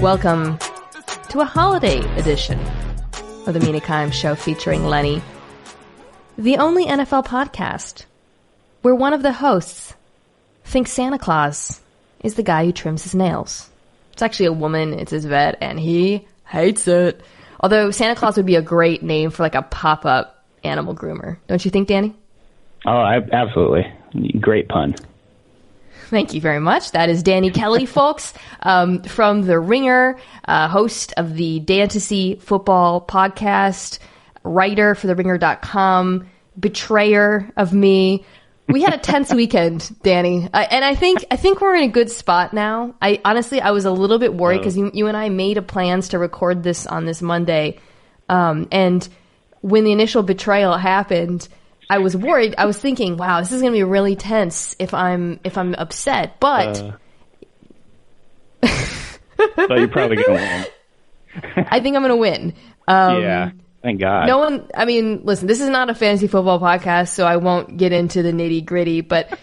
Welcome to a holiday edition of the Mina Show featuring Lenny, the only NFL podcast where one of the hosts thinks Santa Claus is the guy who trims his nails. It's actually a woman, it's his vet, and he hates it. Although Santa Claus would be a great name for like a pop-up animal groomer. Don't you think, Danny? Oh, absolutely. Great pun. Thank you very much. That is Danny Kelly, folks, from The Ringer, host of the Fantasy Football podcast, writer for TheRinger.com, betrayer of me. We had a tense weekend, Danny, and I think we're in a good spot now. I was a little bit worried because you and I made plans to record this on this Monday, and when the initial betrayal happened, I was worried. I was thinking, wow, this is going to be really tense if I'm upset, but so you're probably going to win. I think I'm going to win. Yeah. Thank God. No one, I mean, listen, this is not a fantasy football podcast, so I won't get into the nitty gritty, but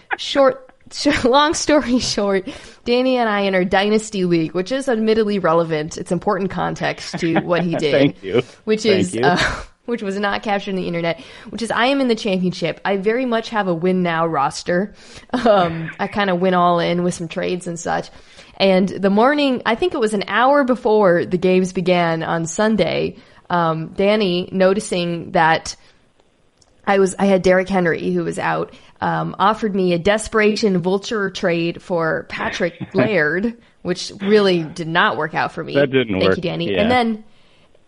long story short, Danny and I in our Dynasty League, which is admittedly relevant. It's important context to what he did. Thank you. Which was not captured in the internet, which is I am in the championship. I very much have a win now roster. I kind of went all in with some trades and such. And the morning, I think it was an hour before the games began on Sunday, Danny, noticing that I had Derrick Henry, who was out, offered me a desperation vulture trade for Patrick Laird, which really did not work out for me. That didn't work. Thank you, Danny. Yeah. And then,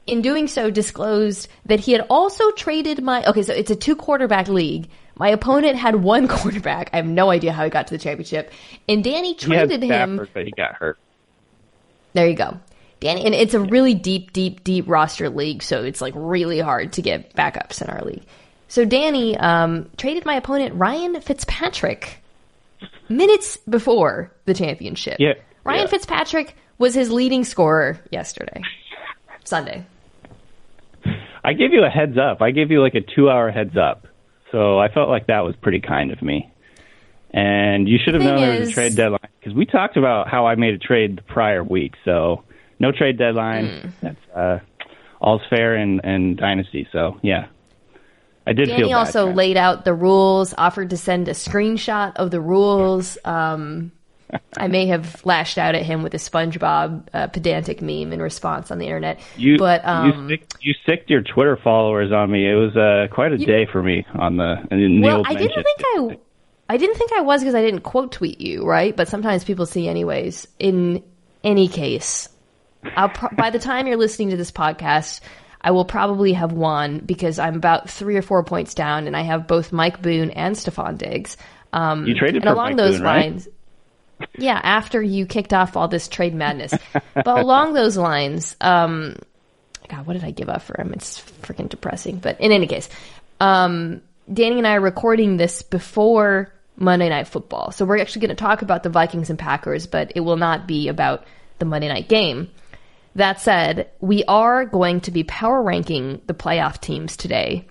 in doing so, disclosed that he had also traded so it's a 2-quarterback league. My opponent had 1 quarterback. I have no idea how he got to the championship. And Danny traded him. Stafford, but he got hurt. There you go. Danny, and it's a really deep roster league, so it's like really hard to get backups in our league. So Danny traded my opponent Ryan Fitzpatrick minutes before the championship. Yeah. Ryan Fitzpatrick was his leading scorer Sunday. I gave you a heads up. I gave you like a 2-hour heads up. So I felt like that was pretty kind of me. And you should have known there was a trade deadline because we talked about how I made a trade the prior week. So no trade deadline. That's all's fair in Dynasty. So, yeah. I did Danny feel bad. also laid out the rules, offered to send a screenshot of the rules. I may have lashed out at him with a SpongeBob pedantic meme in response on the internet. You sicked your Twitter followers on me. It was quite a day for me on the. Well, I didn't think I was because I didn't quote tweet you, right? But sometimes people see anyways. In any case, by the time you're listening to this podcast, I will probably have won because I'm about 3 or 4 points down, and I have both Mike Boone and Stephon Diggs. You traded for along Mike those Boone, lines. Right? Yeah, after you kicked off all this trade madness. But along those lines, God, what did I give up for him? It's freaking depressing. But in any case, Danny and I are recording this before Monday Night Football. So we're actually going to talk about the Vikings and Packers, but it will not be about the Monday night game. That said, we are going to be power ranking the playoff teams today.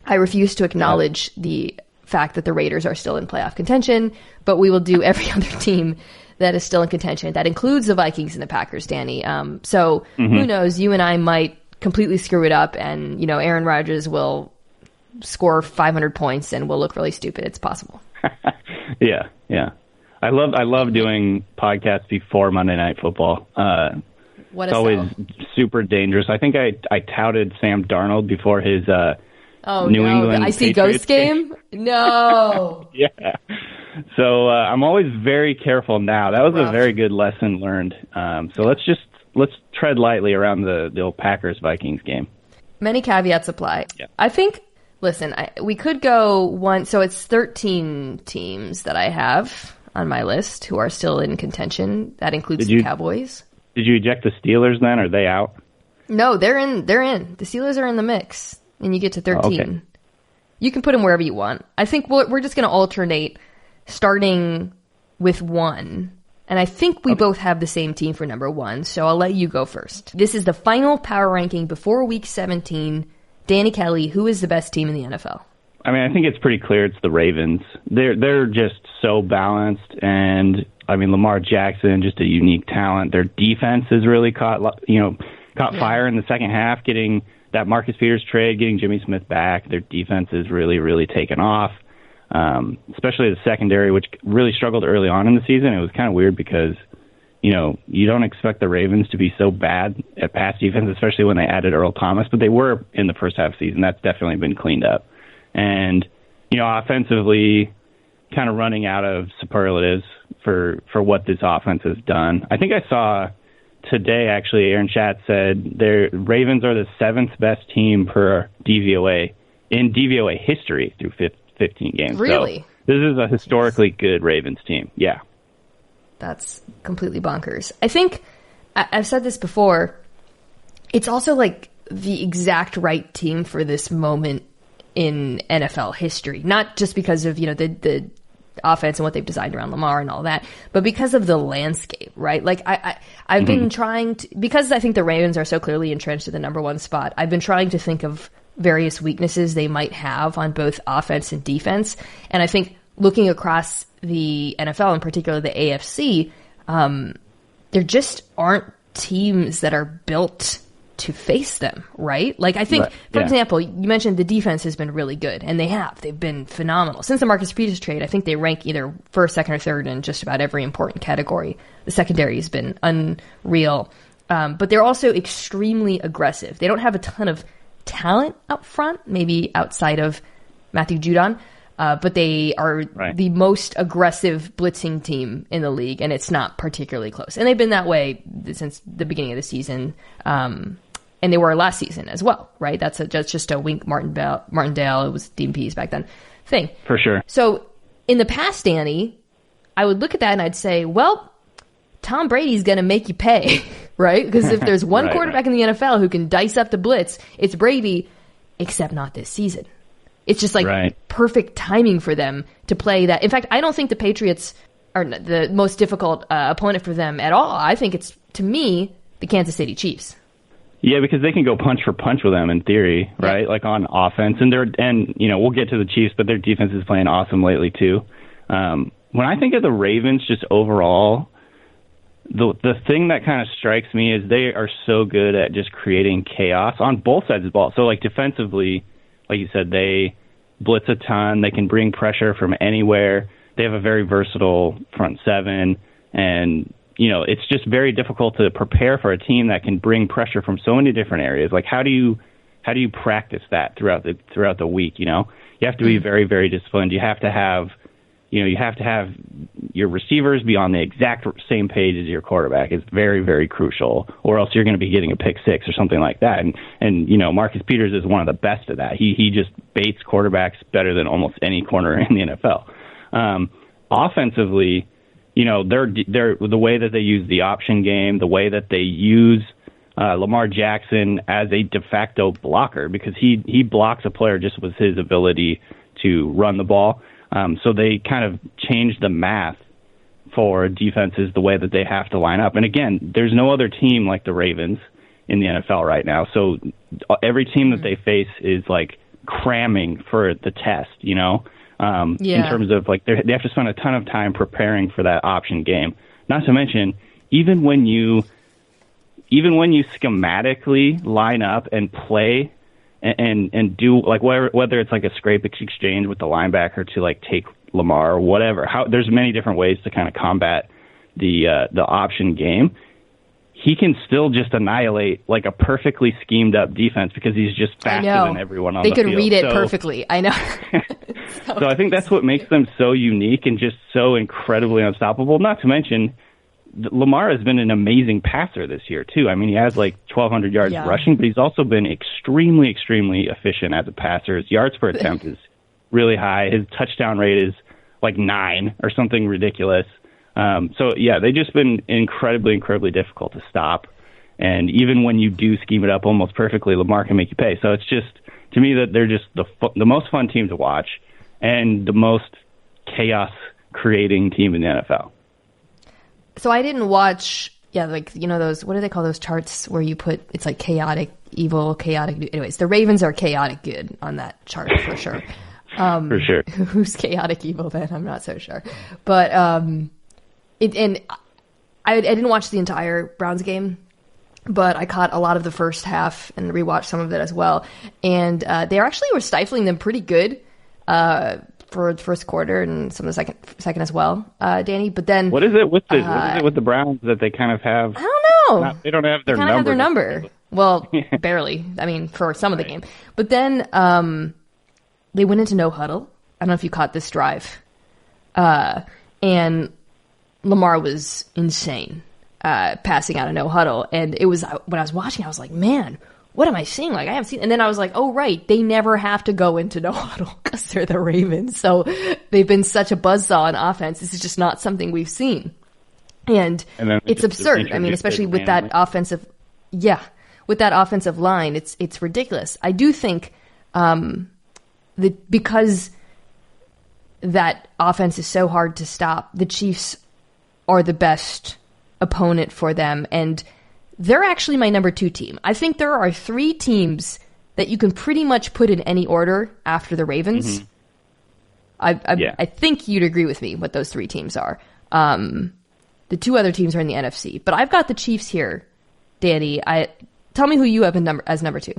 I refuse to acknowledge the fact that the Raiders are still in playoff contention, but we will do every other team that is still in contention. That includes the Vikings and the Packers, Danny. Who knows? You and I might completely screw it up, and Aaron Rodgers will score 500 points and will look really stupid. It's possible. Yeah. I love doing podcasts before Monday Night Football. It's always super dangerous. I think I touted Sam Darnold before his New England I see Patriots Ghost game? No. Yeah. So I'm always very careful now. That was a very good lesson learned. So let's tread lightly around the old Packers-Vikings game. Many caveats apply. Yeah. I think, listen, we could go one. So it's 13 teams that I have on my list who are still in contention. That includes the Cowboys. Did you eject the Steelers then? Are they out? No, they're in. The Steelers are in the mix. And you get to 13. Okay. You can put them wherever you want. I think we're just going to alternate, starting with 1. And I think we both have the same team for number 1, so I'll let you go first. This is the final power ranking before Week 17. Danny Kelly, who is the best team in the NFL? I mean, I think it's pretty clear it's the Ravens. They're just so balanced, and I mean, Lamar Jackson, just a unique talent. Their defense has really caught fire in the second half, getting that Marcus Peters trade, getting Jimmy Smith back. Their defense has really, really taken off, especially the secondary, which really struggled early on in the season. It was kind of weird because, you don't expect the Ravens to be so bad at pass defense, especially when they added Earl Thomas, but they were in the first half of the season. That's definitely been cleaned up. And, offensively, kind of running out of superlatives for what this offense has done. I think I saw today, actually, Aaron Schatz said the Ravens are the 7th best team per DVOA in DVOA history through 15 games. Really? So this is a historically good Ravens team. Yeah. That's completely bonkers. I think, I've said this before, it's also like the exact right team for this moment in NFL history. Not just because of, the offense and what they've designed around Lamar and all that, but because of the landscape, right? Like I've been trying to, because I think the Ravens are so clearly entrenched at the number one spot, I've been trying to think of various weaknesses they might have on both offense and defense. And I think looking across the NFL, in particular the AFC, there just aren't teams that are built to face them, right? Like I think, for example, you mentioned the defense has been really good, and they've been phenomenal. Since the Marcus Peters trade, I think they rank either first, second, or third in just about every important category. The secondary has been unreal, but they're also extremely aggressive. They don't have a ton of talent up front, maybe outside of Matthew Judon, but they are the most aggressive blitzing team in the league, and it's not particularly close. And they've been that way since the beginning of the season, and they were last season as well, right? That's just a Wink Martindale, it was DMPs back then, thing. For sure. So in the past, Danny, I would look at that and I'd say, well, Tom Brady's going to make you pay, right? Because if there's one quarterback in the NFL who can dice up the blitz, it's Brady, except not this season. It's just like perfect timing for them to play that. In fact, I don't think the Patriots are the most difficult opponent for them at all. I think it's, to me, the Kansas City Chiefs. Yeah, because they can go punch for punch with them in theory, right? Like on offense, and we'll get to the Chiefs, but their defense is playing awesome lately too. When I think of the Ravens, just overall, the thing that kind of strikes me is they are so good at just creating chaos on both sides of the ball. So like defensively, like you said, they blitz a ton. They can bring pressure from anywhere. They have a very versatile front seven, and it's just very difficult to prepare for a team that can bring pressure from so many different areas. Like how do you practice that throughout the week? You have to be very, very disciplined. You have to have your receivers be on the exact same page as your quarterback. It's very, very crucial, or else you're going to be getting a pick six or something like that. And Marcus Peters is one of the best at that. He just baits quarterbacks better than almost any corner in the NFL. Offensively, they're the way that they use the option game, the way that they use Lamar Jackson as a de facto blocker, because he blocks a player just with his ability to run the ball. So they kind of changed the math for defenses, the way that they have to line up. And again, there's no other team like the Ravens in the NFL right now. So every team that they face is like cramming for the test, in terms of like they have to spend a ton of time preparing for that option game. Not to mention, even when you schematically line up and play and do like whether it's like a scrape exchange with the linebacker to like take Lamar or whatever, there's many different ways to kind of combat the option game. He can still just annihilate like a perfectly schemed up defense because he's just faster than everyone on the field. They could read it perfectly. I know. So I think that's what makes them so unique and just so incredibly unstoppable. Not to mention, Lamar has been an amazing passer this year too. I mean, he has like 1,200 yards rushing, but he's also been extremely, extremely efficient as a passer. His yards per attempt is really high. His touchdown rate is like 9 or something ridiculous. So yeah, they've just been incredibly, incredibly difficult to stop. And even when you do scheme it up almost perfectly, Lamar can make you pay. So it's just, to me, that they're just the most fun team to watch and the most chaos-creating team in the NFL. So I didn't watch, those, what do they call those charts where you put, it's like chaotic, evil, chaotic. Anyways, the Ravens are chaotic good on that chart for sure. For sure. Who's chaotic evil then? I'm not so sure. But And I didn't watch the entire Browns game, but I caught a lot of the first half and rewatched some of it as well. And they actually were stifling them pretty good for the first quarter and some of the second as well, Danny. But then what is it with the Browns that they kind kind of I don't know. They don't have their number. Have their number. Well, barely. I mean, for some of the game. But then they went into no huddle. I don't know if you caught this drive. And Lamar was insane, passing out of no huddle. And it was, when I was watching, I was like, man, what am I seeing? Like, I haven't seen. And then I was like, oh, right. They never have to go into no huddle because they're the Ravens. So they've been such a buzzsaw on offense. This is just not something we've seen. And it's absurd. I mean, especially with that offensive, with that offensive line, it's ridiculous. I do think that because that offense is so hard to stop, the Chiefs are the best opponent for them, and they're actually my number 2 team. I think there are 3 teams that you can pretty much put in any order after the Ravens. Mm-hmm. I think you'd agree with me what those 3 teams are. The 2 other teams are in the NFC, but I've got the Chiefs here, Danny. Tell me who you have as number 2.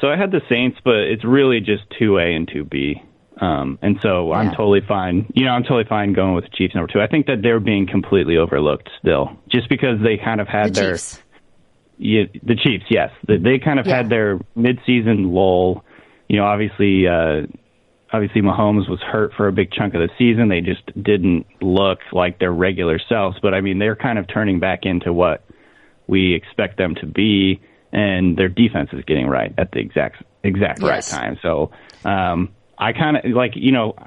So I had the Saints, but it's really just 2A and 2B. And so I'm totally fine. I'm totally fine going with the Chiefs number 2. I think that they're being completely overlooked still, just because they kind of had the Chiefs, yes. They kind of had their midseason lull. Obviously Mahomes was hurt for a big chunk of the season. They just didn't look like their regular selves. But I mean, they're kind of turning back into what we expect them to be, and their defense is getting right at the exact right time. So, I kind of I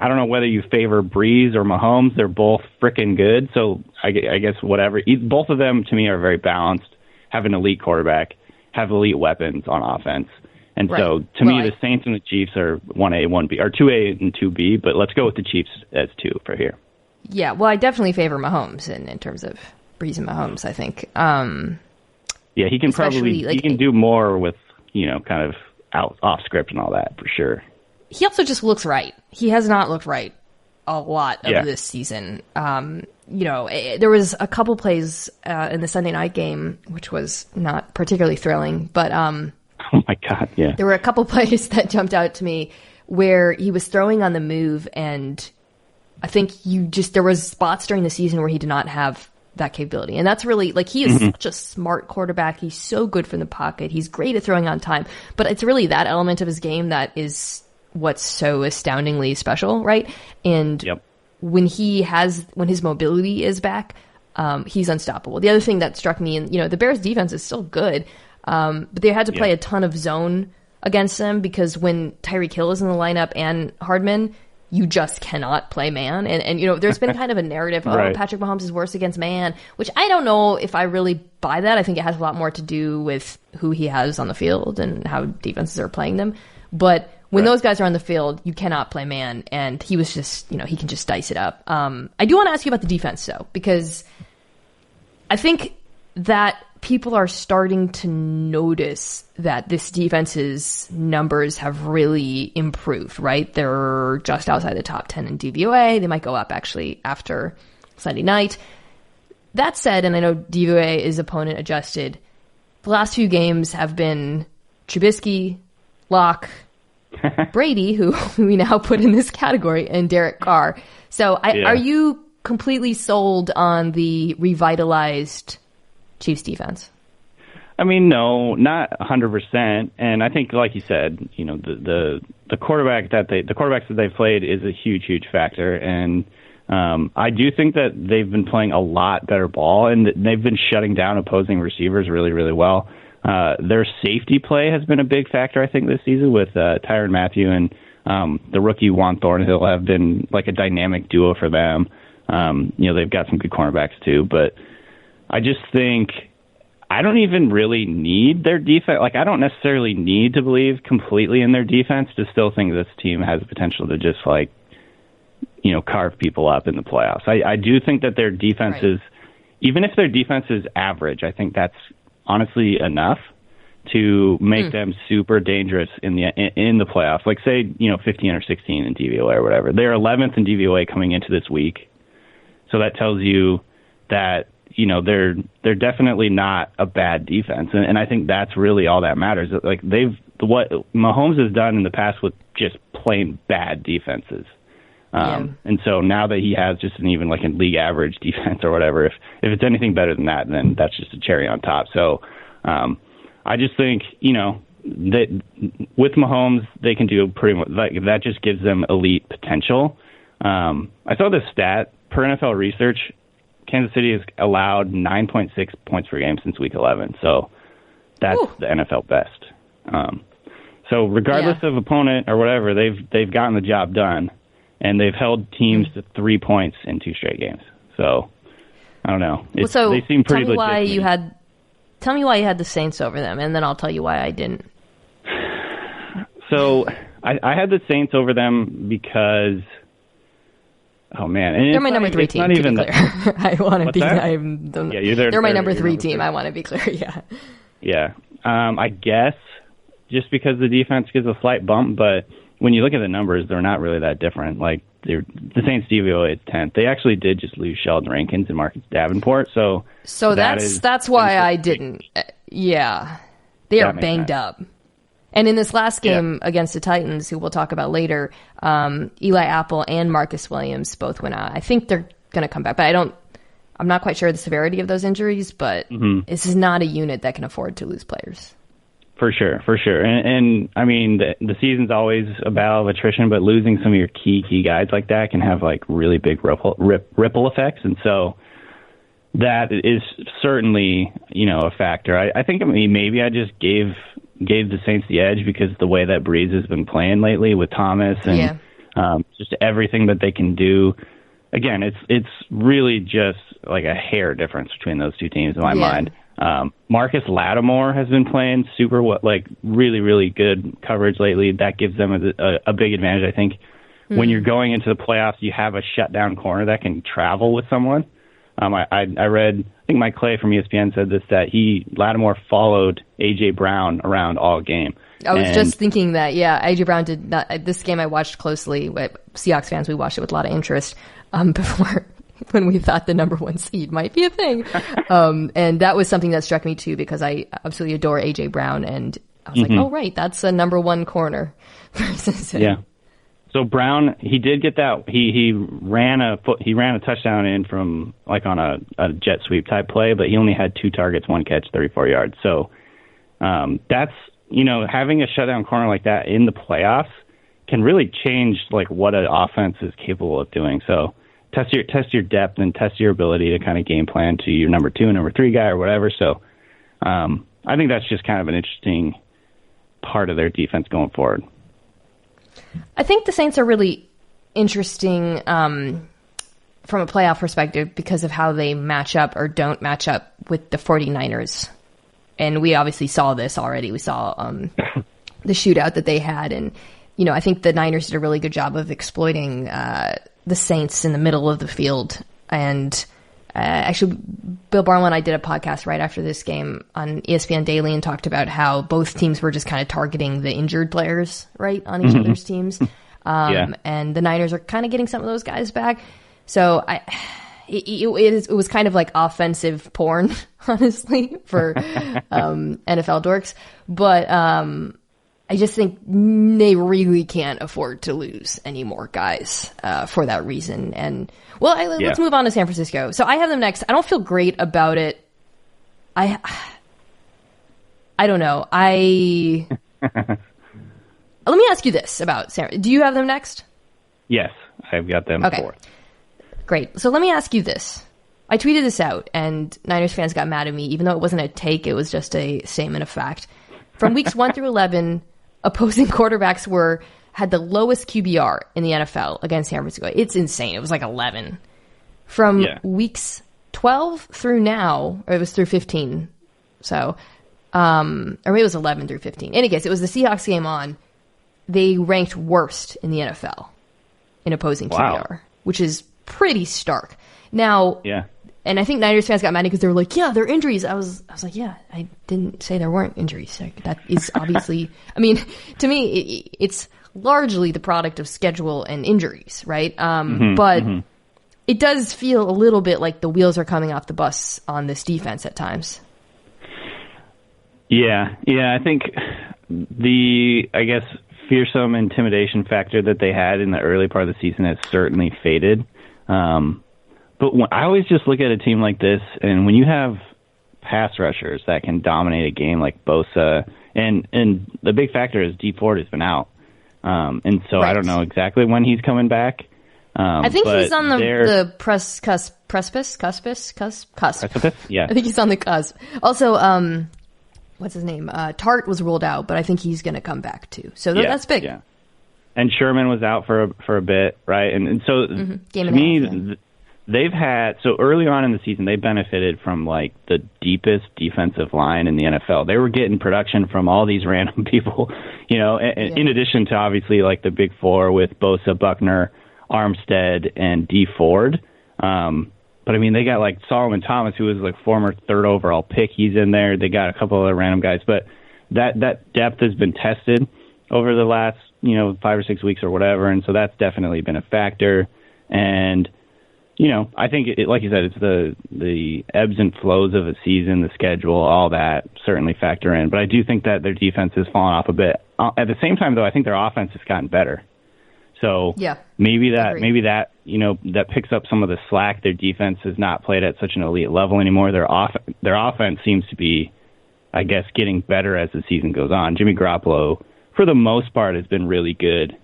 don't know whether you favor Breeze or Mahomes. They're both freaking good. So I guess whatever. Both of them to me are very balanced, have an elite quarterback, have elite weapons on offense. And so to me, the Saints and the Chiefs are 1A, 1B, or 2A and 2B, but let's go with the Chiefs as 2 for here. Yeah, well, I definitely favor Mahomes in terms of Breeze and Mahomes, I think. Yeah, he can he can do more with, kind of off script and all that for sure. He also just looks right. He has not looked right a lot of this season. There was a couple plays in the Sunday night game, which was not particularly thrilling, but oh my God, yeah. There were a couple plays that jumped out to me where he was throwing on the move, and I think there was spots during the season where he did not have that capability. And that's really, he is such a smart quarterback. He's so good from the pocket. He's great at throwing on time. But it's really that element of his game that is what's so astoundingly special, right? And when his mobility is back, he's unstoppable. The other thing that struck me, and the Bears defense is still good, but they had to play a ton of zone against them because when Tyreek Hill is in the lineup and Hardman, you just cannot play man. And there's been kind of a narrative, Patrick Mahomes is worse against man, which I don't know if I really buy that. I think it has a lot more to do with who he has on the field and how defenses are playing them. But when those guys are on the field, you cannot play man, and he was just, he can just dice it up. I do want to ask you about the defense, though, because I think that people are starting to notice that this defense's numbers have really improved, right? They're just outside the top 10 in DVOA. They might go up, actually, after Sunday night. That said, and I know DVOA is opponent adjusted, the last few games have been Trubisky, Locke, Brady, who we now put in this category, and Derek Carr. So are you completely sold on the revitalized Chiefs defense? I mean, no, not 100%. And I think, like you said, the quarterbacks that they've played is a huge, huge factor. And I do think that they've been playing a lot better ball, and they've been shutting down opposing receivers really, really well. Their safety play has been a big factor, I think, this season with Tyrann Mathieu and the rookie Juan Thornhill have been like a dynamic duo for them. They've got some good cornerbacks too, but I just think I don't even really need their defense. Like, I don't necessarily need to believe completely in their defense to still think this team has the potential to just carve people up in the playoffs. I do think that their defense is, even if their defense is average, I think that's honestly enough to make them super dangerous in the playoffs. Like, say, 15 or 16 in DVOA or whatever. They're 11th in DVOA coming into this week. So that tells you that, they're definitely not a bad defense. And I think that's really all that matters. Like what Mahomes has done in the past with just plain bad defenses. And so now that he has just an even like a league average defense or whatever, if it's anything better than that, then that's just a cherry on top. So I just think, that with Mahomes, they can do pretty much like that. Just gives them elite potential. I saw this stat per NFL research. Kansas City has allowed 9.6 points per game since week 11. So that's the NFL best. So regardless of opponent or whatever, they've gotten the job done. And they've held teams to 3 points in 2 straight games. So, I don't know. They seem pretty legit. Tell me why you had the Saints over them, and then I'll tell you why I didn't. So, I had the Saints over them because... Oh, man. And they're my number 3 team, to be clear. I want to be... They're my number 3 team. I want to be clear, yeah. Yeah. I guess just because the defense gives a slight bump, but... When you look at the numbers, they're not really that different. Like the Saints DVOA is 10th. They actually did just lose Sheldon Rankins and Marcus Davenport. So that's why I didn't. Yeah, they are banged up. And in this last game against the Titans, who we'll talk about later, Eli Apple and Marcus Williams both went out. I think they're going to come back, but I'm not quite sure the severity of those injuries. But this is not a unit that can afford to lose players. For sure. And I mean, the season's always a battle of attrition, but losing some of your key guys like that can have like really big ripple effects. And so that is certainly, a factor. I think maybe I just gave the Saints the edge because the way that Breeze has been playing lately with Thomas and just everything that they can do. Again, it's really just like a hair difference between those two teams in my mind. Marcus Lattimore has been playing really, really good coverage lately. That gives them a big advantage, I think. When you're going into the playoffs, you have a shutdown corner that can travel with someone. I read, I think Mike Clay from ESPN said this, that Lattimore followed A.J. Brown around all game. I was just thinking that, A.J. Brown did not. This game I watched closely. With Seahawks fans, we watched it with a lot of interest before when we thought the number 1 seed might be a thing. And that was something that struck me too, because I absolutely adore A.J. Brown. And I was like, oh, right, that's a number 1 corner. Yeah. So Brown, he did get that. He ran a touchdown in from like on a jet sweep type play, but he only had 2 targets, 1 catch, 34 yards. So that's, having a shutdown corner like that in the playoffs can really change like what an offense is capable of doing. So test your depth and test your ability to kind of game plan to your number 2 and number 3 guy or whatever. So I think that's just kind of an interesting part of their defense going forward. I think the Saints are really interesting from a playoff perspective because of how they match up or don't match up with the 49ers. And we obviously saw this already. We saw the shootout that they had. And, I think the Niners did a really good job of exploiting the Saints in the middle of the field. And actually, Bill Barlow and I did a podcast right after this game on ESPN Daily and talked about how both teams were just kind of targeting the injured players, right, on each other's teams. And the Niners are kind of getting some of those guys back. So it was kind of like offensive porn, honestly, for NFL dorks. But I just think they really can't afford to lose any more guys for that reason. And let's move on to San Francisco. So I have them next. I don't feel great about it. I don't know. Let me ask you this about San. Do you have them next? Yes, I've got them fourth. Great. So let me ask you this. I tweeted this out, and Niners fans got mad at me, even though it wasn't a take. It was just a statement of fact. From weeks 1 through 11, opposing quarterbacks had the lowest QBR in the NFL against San Francisco. It's insane. It was like 11. From weeks 12 through now, or it was through 15. So, or maybe it was 11 through 15. In any case, it was the Seahawks game on. They ranked worst in the NFL in opposing QBR, which is pretty stark. Now, and I think Niners fans got mad because they were like, there are injuries. I was like, I didn't say there weren't injuries. Like, that is obviously, I mean, to me, it's largely the product of schedule and injuries, right? But it does feel a little bit like the wheels are coming off the bus on this defense at times. Yeah, I think I guess, fearsome intimidation factor that they had in the early part of the season has certainly faded. But I always just look at a team like this, and when you have pass rushers that can dominate a game like Bosa, and the big factor is Dee Ford has been out. And so I don't know exactly when he's coming back. I think he's on the cusp. Yeah. I think he's on the cusp. Also, what's his name? Tart was ruled out, but I think he's going to come back too. So that's big. Yeah. And Sherman was out for a bit, right? And so Game to me, they've had, so early on in the season, they benefited from like the deepest defensive line in the NFL. They were getting production from all these random people, in addition to obviously like the big four with Bosa, Buckner, Armstead, and Dee Ford. But I mean, they got like Solomon Thomas, who was like former third overall pick. He's in there. They got a couple other random guys, but that depth has been tested over the last, 5 or 6 weeks or whatever. And so that's definitely been a factor. And, I think like you said, it's the ebbs and flows of a season, the schedule, all that certainly factor in. But I do think that their defense has fallen off a bit. At the same time, though, I think their offense has gotten better. So maybe that that picks up some of the slack. Their defense has not played at such an elite level anymore. Their offense seems to be, I guess, getting better as the season goes on. Jimmy Garoppolo, for the most part, has been really good.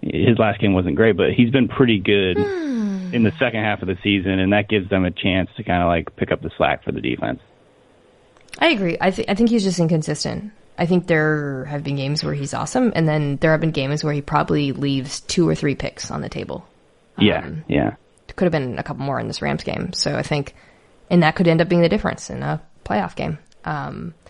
His last game wasn't great, but he's been pretty good in the second half of the season, and that gives them a chance to kind of like pick up the slack for the defense. I agree. I think he's just inconsistent. I think there have been games where he's awesome, and then there have been games where he probably leaves 2 or 3 picks on the table. Yeah. Could have been a couple more in this Rams game. So I think, and that could end up being the difference in a playoff game.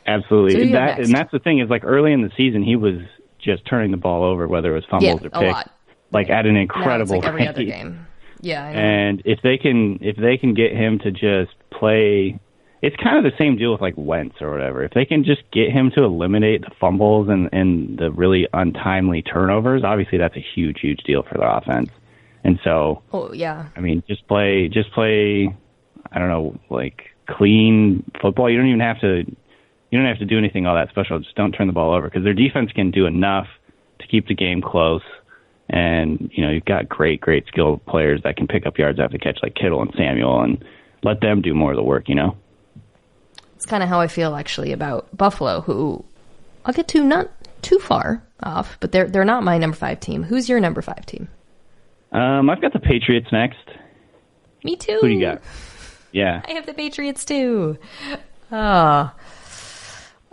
Absolutely. So and that's the thing is, like, early in the season, he was just turning the ball over, whether it was fumbles or picks, a lot. Like at an incredible rate. Every other game. Yeah. I know. And if they can get him to just play, it's kind of the same deal with like Wentz or whatever. If they can just get him to eliminate the fumbles and the really untimely turnovers, obviously that's a huge deal for their offense. And so, I mean, just play. I don't know, like clean football. You don't have to do anything all that special. Just don't turn the ball over, because their defense can do enough to keep the game close. And, you've got great skilled players that can pick up yards after the catch, like Kittle and Samuel, and let them do more of the work, It's kind of how I feel, actually, about Buffalo, who I'll get to not too far off, but they're not my number 5 team. Who's your number 5 team? I've got the Patriots next. Me too. Who do you got? Yeah. I have the Patriots too.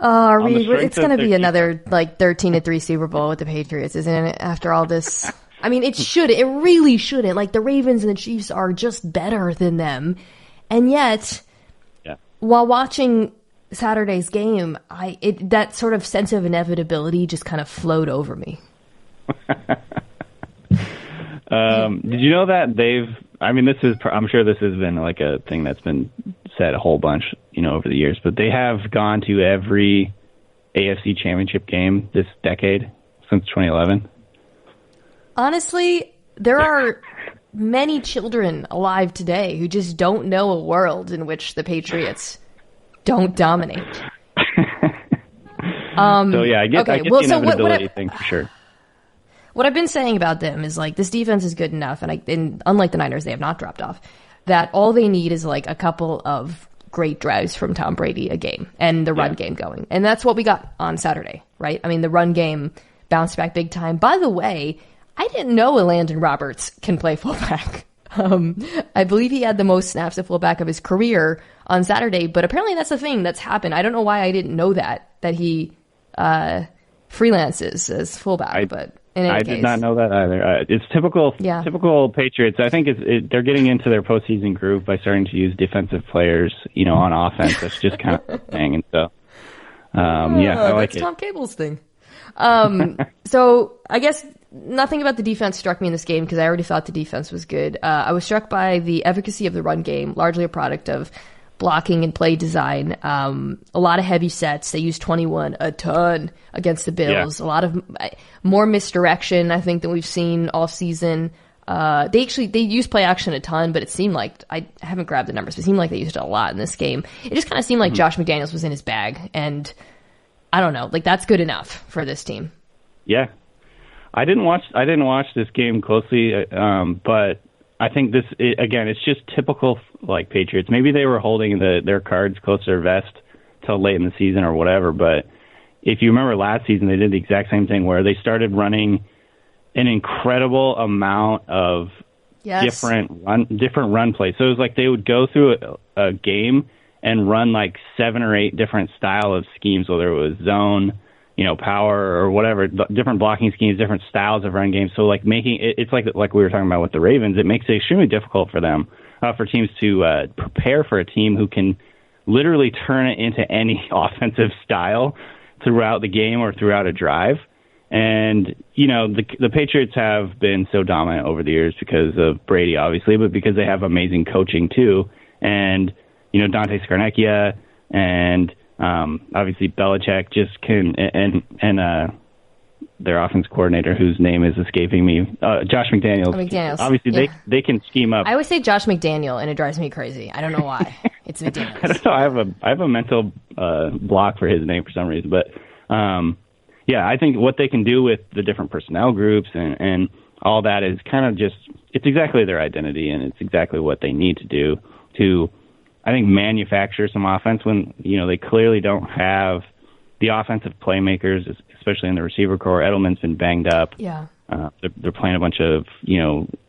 It's going to be another like 13-3 Super Bowl with the Patriots, isn't it? After all this, I mean, it really shouldn't. Like, the Ravens and the Chiefs are just better than them, and yet, while watching Saturday's game, that sort of sense of inevitability just kind of flowed over me. Did you know that I'm sure this has been like a thing that's been said a whole bunch, over the years, but they have gone to every AFC Championship game this decade since 2011. Honestly, there are many children alive today who just don't know a world in which the Patriots don't dominate. I get the inevitability thing for sure. What I've been saying about them is, like, this defense is good enough, and unlike the Niners, they have not dropped off, that all they need is, like, a couple of great drives from Tom Brady a game and the run game going. And that's what we got on Saturday, right? I mean, the run game bounced back big time. By the way, I didn't know Landon Roberts can play fullback. I believe he had the most snaps at fullback of his career on Saturday, but apparently that's the thing that's happened. I don't know why I didn't know that he freelances as fullback, but in any case. I did not know that either. It's typical Patriots. I think they're getting into their postseason groove by starting to use defensive players, on offense. That's just kind of a thing. And so, I like it. That's Tom Cable's thing. So I guess nothing about the defense struck me in this game, because I already thought the defense was good. I was struck by the efficacy of the run game, largely a product of blocking and play design. A lot of heavy sets. They used 21 a ton against the Bills. A lot of more misdirection, I think, than we've seen all season. They use play action a ton, but it seemed like, I haven't grabbed the numbers, but it seemed like they used it a lot in this game. It just kind of seemed like Josh McDaniels was in his bag, and I don't know, like that's good enough for this team. Yeah. I didn't watch this game closely, but I think again, it's just typical like Patriots. Maybe they were holding their cards close to their vest till late in the season or whatever, but if you remember last season, they did the exact same thing where they started running an incredible amount of different run plays. So it was like they would go through a game and run like 7 or 8 different style of schemes, whether it was zone, power or whatever, different blocking schemes, different styles of run games. So like making it's like we were talking about with the Ravens, it makes it extremely difficult for them, for teams to prepare for a team who can literally turn it into any offensive style throughout the game or throughout a drive. And, the Patriots have been so dominant over the years because of Brady, obviously, but because they have amazing coaching too. And, Dante Scarnecchia and obviously Belichick just can, and their offense coordinator, whose name is escaping me, Josh McDaniels. McDaniels. Obviously, they can scheme up. I always say Josh McDaniel, and it drives me crazy. I don't know why. It's McDaniels. I don't know. I have a mental block for his name for some reason, but yeah, I think what they can do with the different personnel groups and all that is kind of just, it's exactly their identity, and it's exactly what they need to do to, I think, manufacture some offense when, they clearly don't have the offensive playmakers, especially in the receiver core. Edelman's been banged up. Yeah. They're playing a bunch of,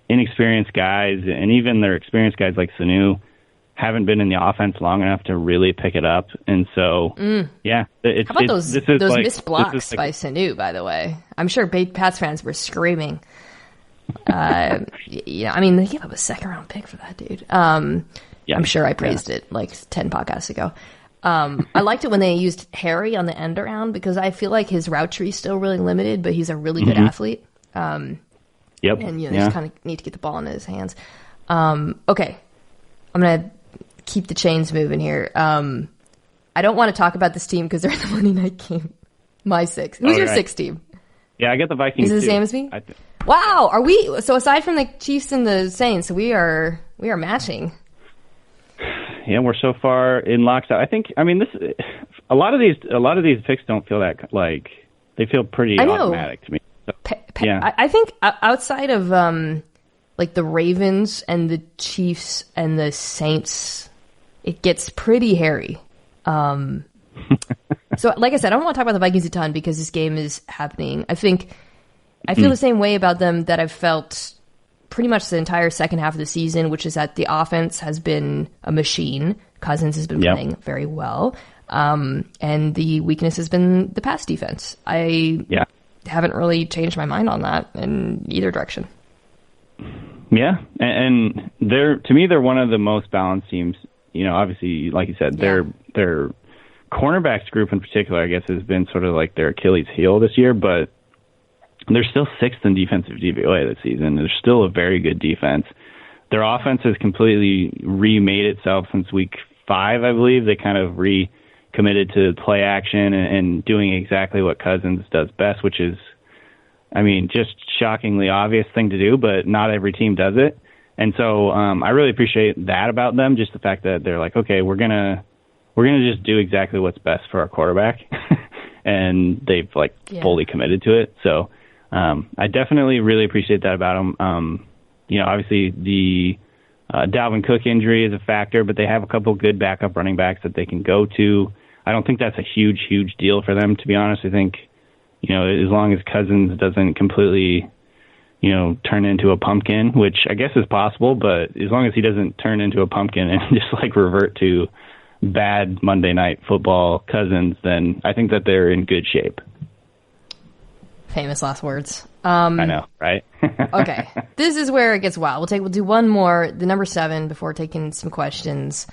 inexperienced guys, and even their experienced guys like Sanu haven't been in the offense long enough to really pick it up. And so, yeah. How about those missed blocks by Sanu, by the way? I'm sure Pats fans were screaming. I mean, they gave up a second-round pick for that dude. Yeah, I'm sure I praised it like 10 podcasts ago. I liked it when they used Harry on the end around because I feel like his route tree is still really limited, but he's a really good athlete. Yep. And they just kind of need to get the ball into his hands. Okay. I'm going to keep the chains moving here. I don't want to talk about this team because they're in the Monday night game. My 6. Who's your 6 team? Yeah, I got the Vikings. Is it the same as me? Wow. Are we? So aside from the Chiefs and the Saints, we are matching. Yeah, we're so far in lockstep. I mean, a lot of these picks don't feel that like they feel pretty automatic to me. So, yeah, I think outside of like the Ravens and the Chiefs and the Saints, it gets pretty hairy. So, like I said, I don't want to talk about the Vikings a ton because this game is happening. I feel the same way about them that I've felt pretty much the entire second half of the season, which is that the offense has been a machine. Cousins has been playing very well. And the weakness has been the pass defense. I haven't really changed my mind on that in either direction. Yeah. And to me, they're one of the most balanced teams. Obviously, like you said, their cornerbacks group in particular, I guess, has been sort of like their Achilles heel this year, but they're still 6th in defensive DVOA this season. They're still a very good defense. Their offense has completely remade itself since week 5, I believe. They kind of recommitted to play action and doing exactly what Cousins does best, which is, I mean, just shockingly obvious thing to do, but not every team does it. And so I really appreciate that about them, just the fact that they're like, okay, we're gonna just do exactly what's best for our quarterback, and they've fully committed to it. So I definitely really appreciate that about them. Obviously the Dalvin Cook injury is a factor, but they have a couple good backup running backs that they can go to. I don't think that's a huge deal for them, to be honest. I think, as long as Cousins doesn't completely, turn into a pumpkin, which I guess is possible, but as long as he doesn't turn into a pumpkin and just revert to bad Monday Night Football Cousins, then I think that they're in good shape. Famous last words. I know, right? Okay. This is where it gets wild. We'll do one more, the number 7, before taking some questions.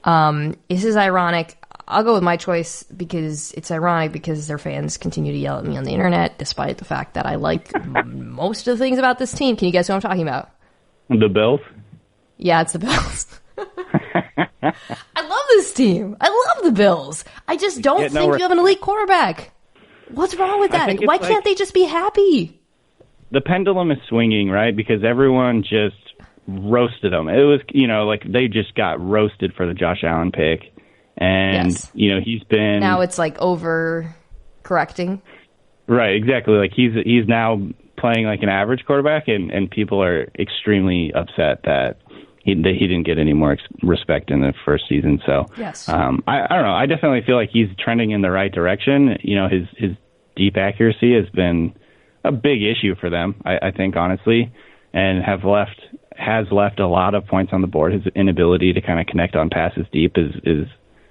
This is ironic. I'll go with my choice because it's ironic because their fans continue to yell at me on the internet, despite the fact that I like most of the things about this team. Can you guess who I'm talking about? The Bills? Yeah, it's the Bills. I love this team. I love the Bills. I just don't think you have an elite quarterback. What's wrong with that? Why can't they just be happy? the pendulum is swinging, right? Because everyone just roasted him. It was, like they just got roasted for the Josh Allen pick. And, he's been... Now it's like over-correcting. Right, exactly. Like he's now playing like an average quarterback, and people are extremely upset that he didn't get any more respect in the first season. So yes. I don't know. I definitely feel like he's trending in the right direction. His deep accuracy has been a big issue for them, I think, honestly, and has left a lot of points on the board. His inability to kind of connect on passes deep is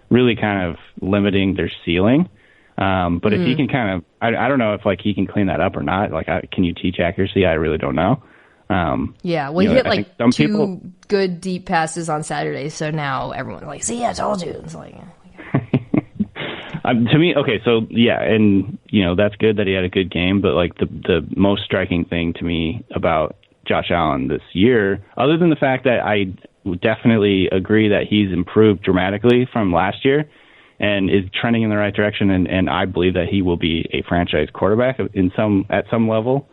really kind of limiting their ceiling. But if he can kind of, I don't know if like he can clean that up or not. Like, can you teach accuracy? I really don't know. Yeah, well, he hit like two good deep passes on Saturday, so now everyone's like, "See, I told you." It's like, to me, okay, so yeah, and that's good that he had a good game, but like the most striking thing to me about Josh Allen this year, other than the fact that I definitely agree that he's improved dramatically from last year and is trending in the right direction, and I believe that he will be a franchise quarterback at some level,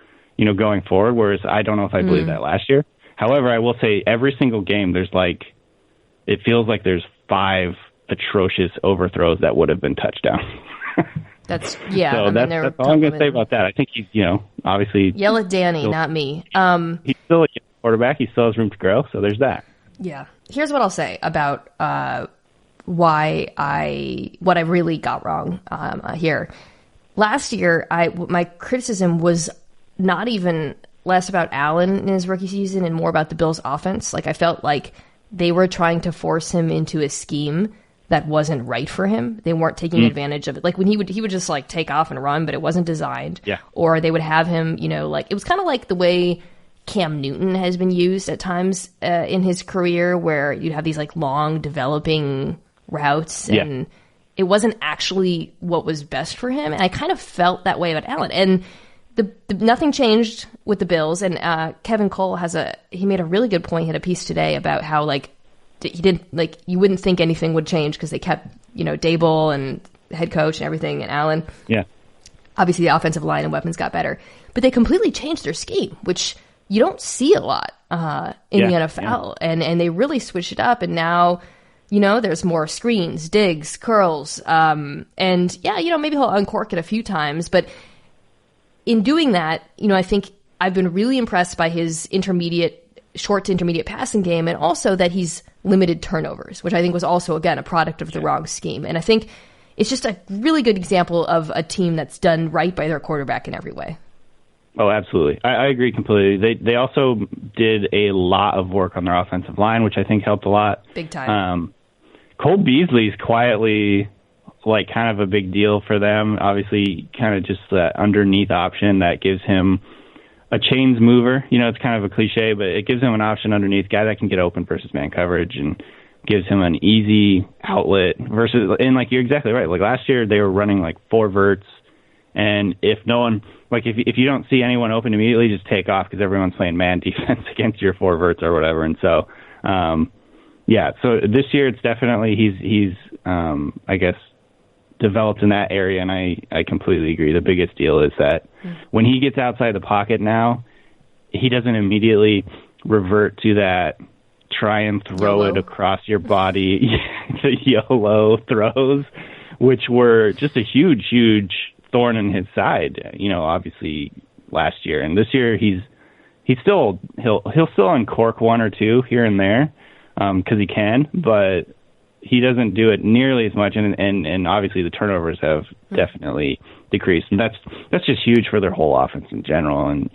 going forward, whereas I don't know if I believe that last year. However, I will say every single game it feels like there's 5 atrocious overthrows that would have been touchdowns. That's So that's all I'm going to say about that. I think he's, obviously... Yell at Danny, not me. He's still a quarterback. He still has room to grow, so there's that. Yeah. Here's what I'll say about what I really got wrong here. Last year, my criticism was not even less about Allen in his rookie season and more about the Bills' offense. Like, I felt like they were trying to force him into a scheme that wasn't right for him. They weren't taking advantage of it. Like when he would just like take off and run, but it wasn't designed. Yeah. Or they would have him, like it was kind of like the way Cam Newton has been used at times in his career, where you'd have these like long developing routes, and it wasn't actually what was best for him. And I kind of felt that way about Allen. And the nothing changed with the Bills. And Kevin Cole he made a really good point. He had a piece today about how like he didn't like you wouldn't think anything would change because they kept Dable and the head coach and everything, and Allen. Yeah. Obviously, the offensive line and weapons got better, but they completely changed their scheme, which you don't see a lot in the NFL, and they really switched it up. And now, there's more screens, digs, curls, and maybe he'll uncork it a few times, but in doing that, I think I've been really impressed by his short to intermediate passing game, and also that he's limited turnovers, which I think was also, again, a product of the wrong scheme. And I think it's just a really good example of a team that's done right by their quarterback in every way. Oh, absolutely. I agree completely. They also did a lot of work on their offensive line, which I think helped a lot. Big time. Cole Beasley's quietly like kind of a big deal for them. Obviously, kind of just that underneath option that gives him a chains mover. It's kind of a cliche, but it gives him an option underneath, guy that can get open versus man coverage, and gives him an easy outlet versus, and like you're exactly right. Like last year they were running like 4 verts, and if no one, like if you don't see anyone open immediately, just take off because everyone's playing man defense against your 4 verts or whatever. And so, so this year it's definitely, he's I guess, developed in that area, and I completely agree. The biggest deal is that when he gets outside the pocket now, he doesn't immediately revert to that try and throw it across your body, the YOLO throws, which were just a huge, huge thorn in his side, obviously last year. And this year he'll still uncork 1 or 2 here and there because he can, but he doesn't do it nearly as much, and obviously the turnovers have definitely decreased, and that's just huge for their whole offense in general. And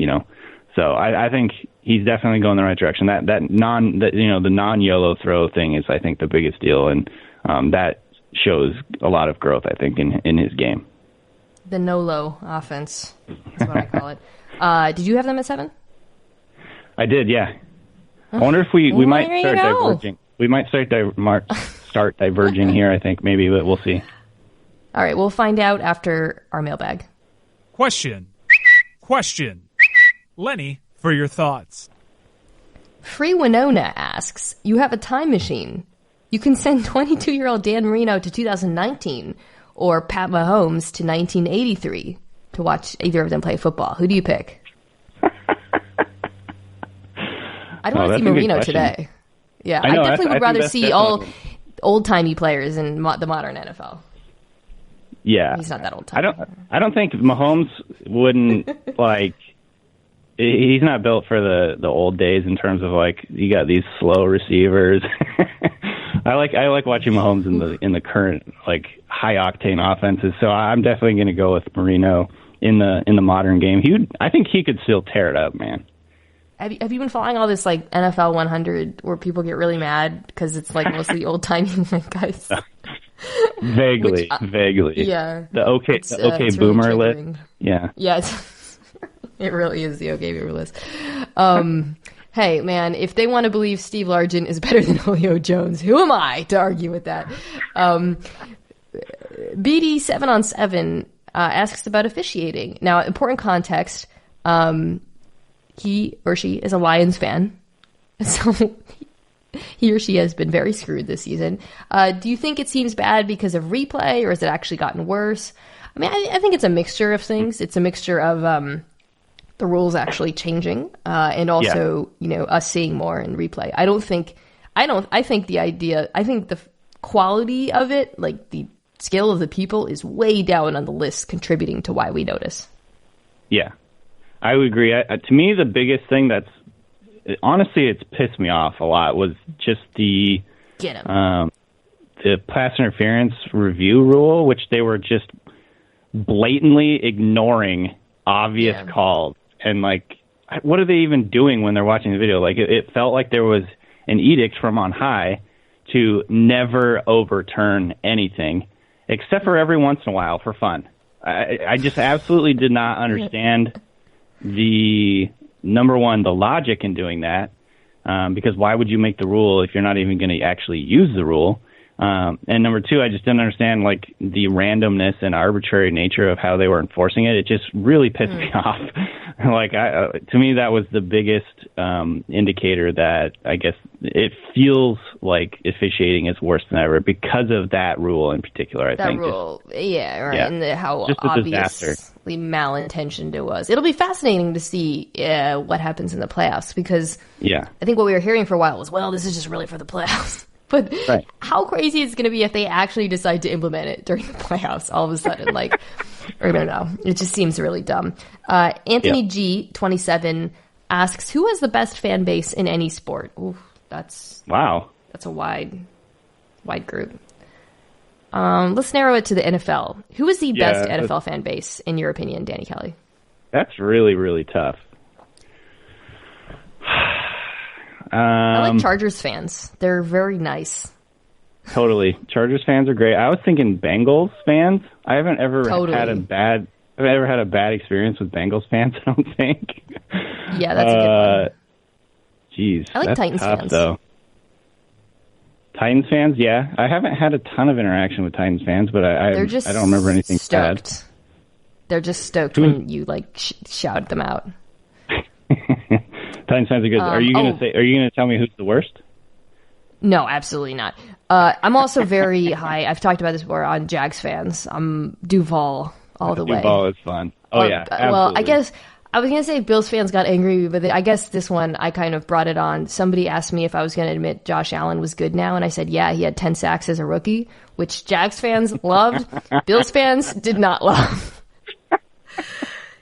so I think he's definitely going the right direction. The non-YOLO throw thing is, I think, the biggest deal, and that shows a lot of growth, I think, in his game. The no-low offense is what I call it. Did you have them at 7? I did, yeah. I wonder if we might start diverging. We might start diverging here, I think, maybe, but we'll see. All right, we'll find out after our mailbag. Question. Lenny, for your thoughts. Free Winona asks, you have a time machine. You can send 22-year-old Dan Marino to 2019 or Pat Mahomes to 1983 to watch either of them play football. Who do you pick? I'd want to see Marino today. Yeah, I definitely would rather see all old-timey players in the modern NFL. Yeah. He's not that old-timey. I don't think Mahomes wouldn't, like, he's not built for the old days in terms of, like, you got these slow receivers. I like watching Mahomes in the current, like, high-octane offenses, so I'm definitely going to go with Marino in the modern game. I think he could still tear it up, man. Have you been following all this like NFL 100 where people get really mad because it's like mostly old timey guys? Vaguely. Yeah. The OK Boomer really list. Yeah. Yeah. It really is the OK Boomer list. Hey man, if they want to believe Steve Largent is better than Julio Jones, who am I to argue with that? BD 7on7 asks about officiating. Now, important context. He or she is a Lions fan, so he or she has been very screwed this season. Do you think it seems bad because of replay, or has it actually gotten worse? I mean, I think it's a mixture of things. It's a mixture of the rules actually changing, and also us seeing more in replay. I think the quality of it, like the skill of the people, is way down on the list contributing to why we notice. Yeah. I would agree. To me, the biggest thing honestly, it's pissed me off a lot was just the pass interference review rule, which they were just blatantly ignoring obvious calls. And, like, what are they even doing when they're watching the video? Like, it felt like there was an edict from on high to never overturn anything, except for every once in a while for fun. I just absolutely did not understand the logic in doing that, because why would you make the rule if you're not even going to actually use the rule? And number two, I just didn't understand, like, the randomness and arbitrary nature of how they were enforcing it. It just really pissed me off. Like, to me, that was the biggest indicator that I guess it feels like officiating is worse than ever because of that rule in particular. I think that rule, and how just obviously malintentioned it was. It'll be fascinating to see what happens in the playoffs, because I think what we were hearing for a while was, well, this is just really for the playoffs. But how crazy is it going to be if they actually decide to implement it during the playoffs all of a sudden? Like, I don't know. It just seems really dumb. Anthony G, 27, asks, who has the best fan base in any sport? Ooh, that's a wide group. Let's narrow it to the NFL. Who is the best NFL fan base, in your opinion, Danny Kelly? That's really, really tough. I like Chargers fans. They're very nice. Totally. Chargers fans are great. I was thinking Bengals fans. I haven't ever had a bad experience with Bengals fans, I don't think. Yeah, that's a good one. Jeez. I like Titans tough, fans. Though. Titans fans, yeah. I haven't had a ton of interaction with Titans fans, but I don't remember anything stoked. bad. They're just stoked when you shout them out. Titans fans are good. Are you going to tell me who's the worst? No, absolutely not. I'm also very high. I've talked about this before on Jags fans. I'm Duval all the way. Duval is fun. Yeah. Absolutely. Well, I guess I was going to say Bills fans got angry, but I guess this one I kind of brought it on. Somebody asked me if I was going to admit Josh Allen was good now, and I said, yeah, he had 10 sacks as a rookie, which Jags fans loved. Bills fans did not love.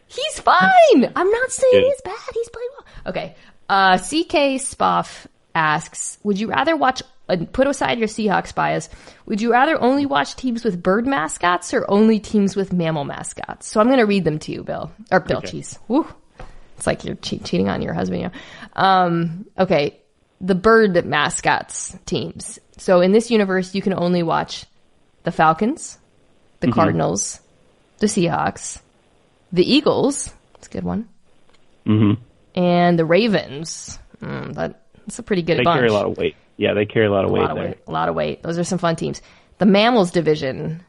He's fine. I'm not saying he's bad. He's playing well. Okay. CK Spoff asks, would you rather watch, put aside your Seahawks bias, would you rather only watch teams with bird mascots or only teams with mammal mascots? So I'm going to read them to you, Bill. Or Bill, jeez. Woo. It's like you're cheating on your husband. Okay. The bird mascots teams. So in this universe, you can only watch the Falcons, the Cardinals, the Seahawks, the Eagles. That's a good one. Mm-hmm. And the Ravens. That's a pretty good bunch. They carry a lot of weight. Yeah, they carry a lot of weight there. A lot of weight. Those are some fun teams. The Mammals division.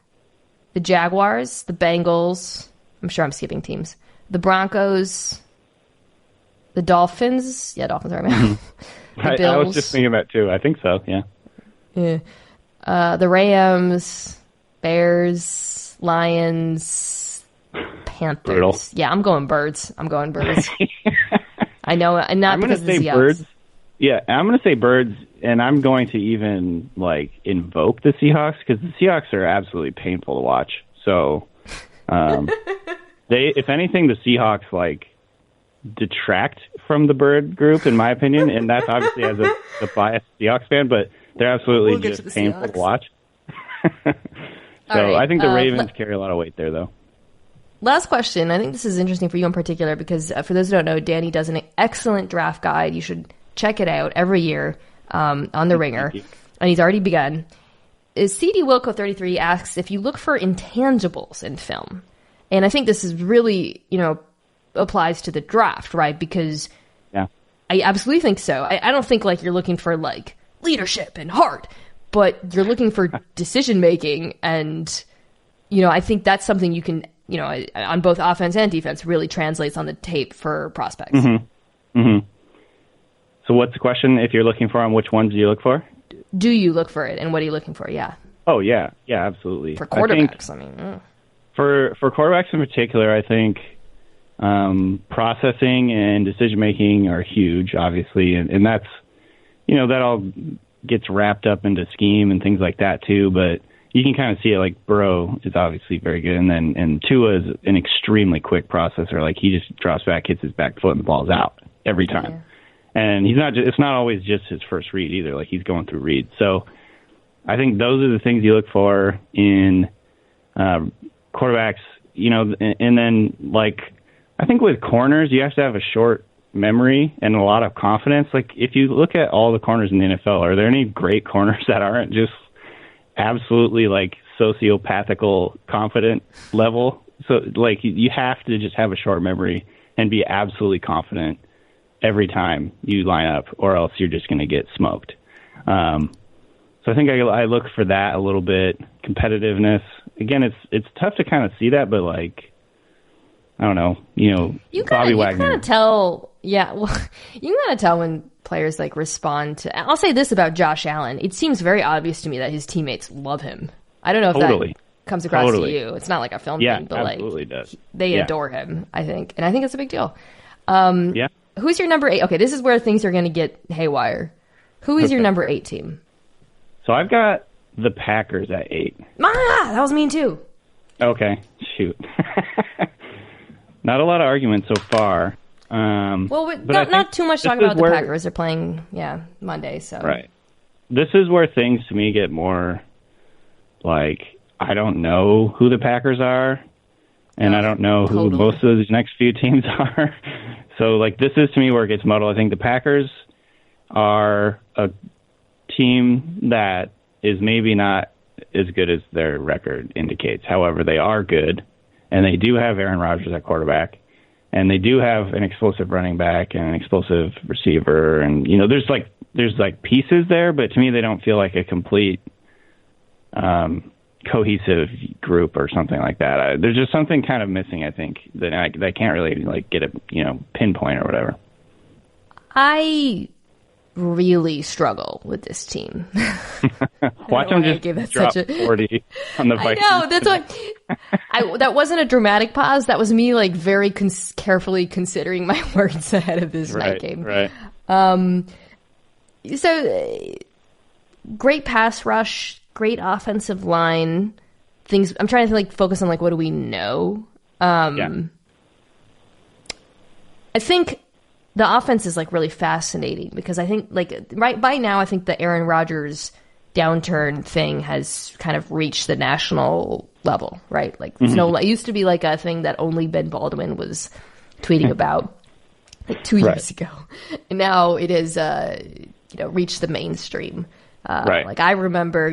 The Jaguars. The Bengals. I'm sure I'm skipping teams. The Broncos. The Dolphins. Yeah, Dolphins are mammal. The Bills. I was just thinking that too. I think so, yeah. Yeah. The Rams. Bears. Lions. Panthers. Brutal. Yeah, I'm going birds. I know, and not I'm because going to of the say Seahawks. birds. Yeah, I'm going to say birds, and I'm going to even like invoke the Seahawks because the Seahawks are absolutely painful to watch. So, if anything, the Seahawks like detract from the bird group, in my opinion, and that's obviously as a biased Seahawks fan, but they're absolutely just painful to watch. So I think the Ravens carry a lot of weight there, though. Last question. I think this is interesting for you in particular because for those who don't know, Danny does an excellent draft guide. You should check it out every year on The Ringer, and he's already begun. CD Wilco33 asks if you look for intangibles in film, and I think this is really, applies to the draft, right? Because I absolutely think so. I don't think like you're looking for like leadership and heart, but you're looking for decision making, and I think that's something you can, on both offense and defense, really translates on the tape for prospects. Mm-hmm. Mm-hmm. So what's the question? If you're looking for them, which ones do you look for? Do you look for it, and what are you looking for? Yeah. Oh, yeah. Yeah, absolutely. For quarterbacks, For quarterbacks in particular, I think processing and decision-making are huge, obviously, and that's, that all gets wrapped up into scheme and things like that, too, but you can kind of see it, like, Burrow is obviously very good, and Tua is an extremely quick processor. Like, he just drops back, hits his back foot, and the ball's out every time. Yeah. And it's not always just his first read either. Like, he's going through reads. So I think those are the things you look for in quarterbacks, and then, like, I think with corners, you have to have a short memory and a lot of confidence. Like, if you look at all the corners in the NFL, are there any great corners that aren't just absolutely, like, sociopathical confident level? So, like, you have to just have a short memory and be absolutely confident every time you line up, or else you're just going to get smoked. So I think I look for that a little bit. Competitiveness. Again, it's tough to kind of see that, but like, I don't know, Bobby Wagner. You kind of tell, you can kind of tell when players like respond to. I'll say this about Josh Allen: it seems very obvious to me that his teammates love him. I don't know if that comes across to you. It's not like a film thing, but like they adore him. I think, and I think it's a big deal. Who's your number 8? Okay, this is where things are going to get haywire. Who is your number 8 team? So I've got the Packers at 8. That was mean too. Okay, shoot. Not a lot of argument so far. Not too much talking about the Packers. They're playing, Monday. So right. This is where things to me get more like, I don't know who the Packers are, and I don't know who most of these next few teams are. So, like, this is, to me, where it gets muddled. I think the Packers are a team that is maybe not as good as their record indicates. However, they are good, and they do have Aaron Rodgers at quarterback, and they do have an explosive running back and an explosive receiver, and, there's pieces there, but to me, they don't feel like a complete cohesive group or something like that. There's just something kind of missing, I think, that I can't really like get a pinpoint or whatever. I really struggle with this team. Watch them just drop 40 on the Vikings. I know, that's what. That wasn't a dramatic pause. That was me like very carefully considering my words ahead of this night game. Right. So great pass rush. Great offensive line. Things. I'm trying to focus on what do we know. I think the offense is really fascinating because I think right by now I think the Aaron Rodgers downturn thing has kind of reached the national level, right? It used to be a thing that only Ben Baldwin was tweeting about 2 years ago, and now it has reached the mainstream. Right. I remember,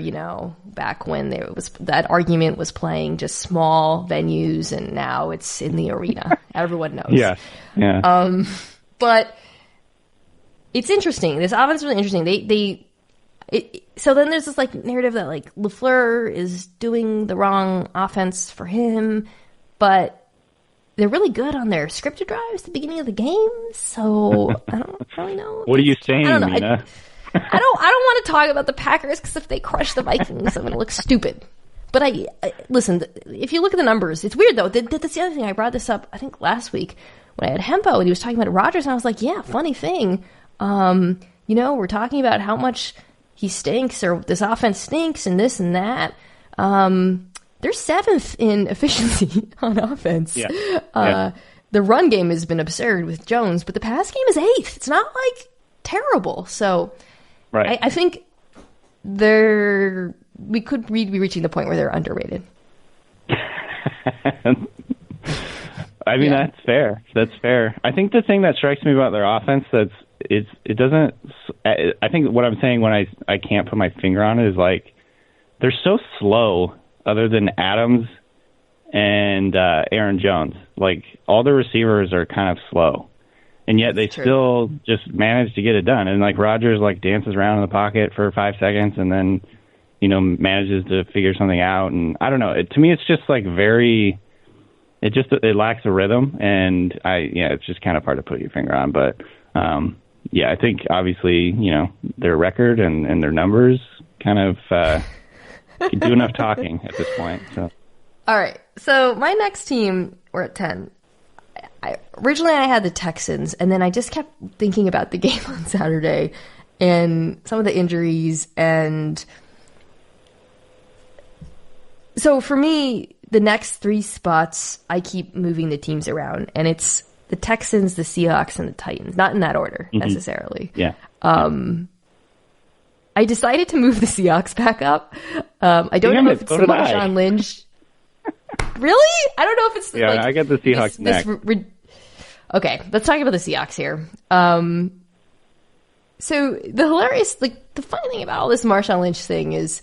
back when there was that argument was playing just small venues, and now it's in the arena. Everyone knows. Yeah. But it's interesting. This offense is really interesting. So then there's this narrative that LaFleur is doing the wrong offense for him, but they're really good on their scripted drives at the beginning of the game. So I don't really know. What are you saying, Mina? I don't want to talk about the Packers because if they crush the Vikings, I'm going to look stupid. But I listen, if you look at the numbers, it's weird though. That's the other thing. I brought this up, I think last week when I had Hempo and he was talking about Rodgers, and I was like, yeah, funny thing. we're talking about how much he stinks or this offense stinks and this and that. They're 7th in efficiency on offense. Yeah. The run game has been absurd with Jones, but the pass game is 8th. It's not like terrible. So right. I think we could be reaching the point where they're underrated. I mean, that's fair. That's fair. I think the thing that strikes me about their offense it doesn't. I think what I'm saying when I can't put my finger on it is like they're so slow. Other than Adams and Aaron Jones, like all the receivers are kind of slow, and yet they still just manage to get it done. And like Rodgers like dances around in the pocket for 5 seconds, and then manages to figure something out. And I don't know. To me, it's just like it lacks a rhythm, and it's just kind of hard to put your finger on. But I think obviously their record and their numbers kind of. You do enough talking at this point. So. All right. So my next team, we're at 10. Originally, I had the Texans, and then I just kept thinking about the game on Saturday and some of the injuries. And so for me, the next 3 spots, I keep moving the teams around. And it's the Texans, the Seahawks, and the Titans. Not in that order, necessarily. Yeah. I decided to move the Seahawks back up. I don't know if it's the Marshawn Lynch. Really? I don't know if it's I got the Seahawks next. Okay, let's talk about the Seahawks here. So the funny thing about all this Marshawn Lynch thing is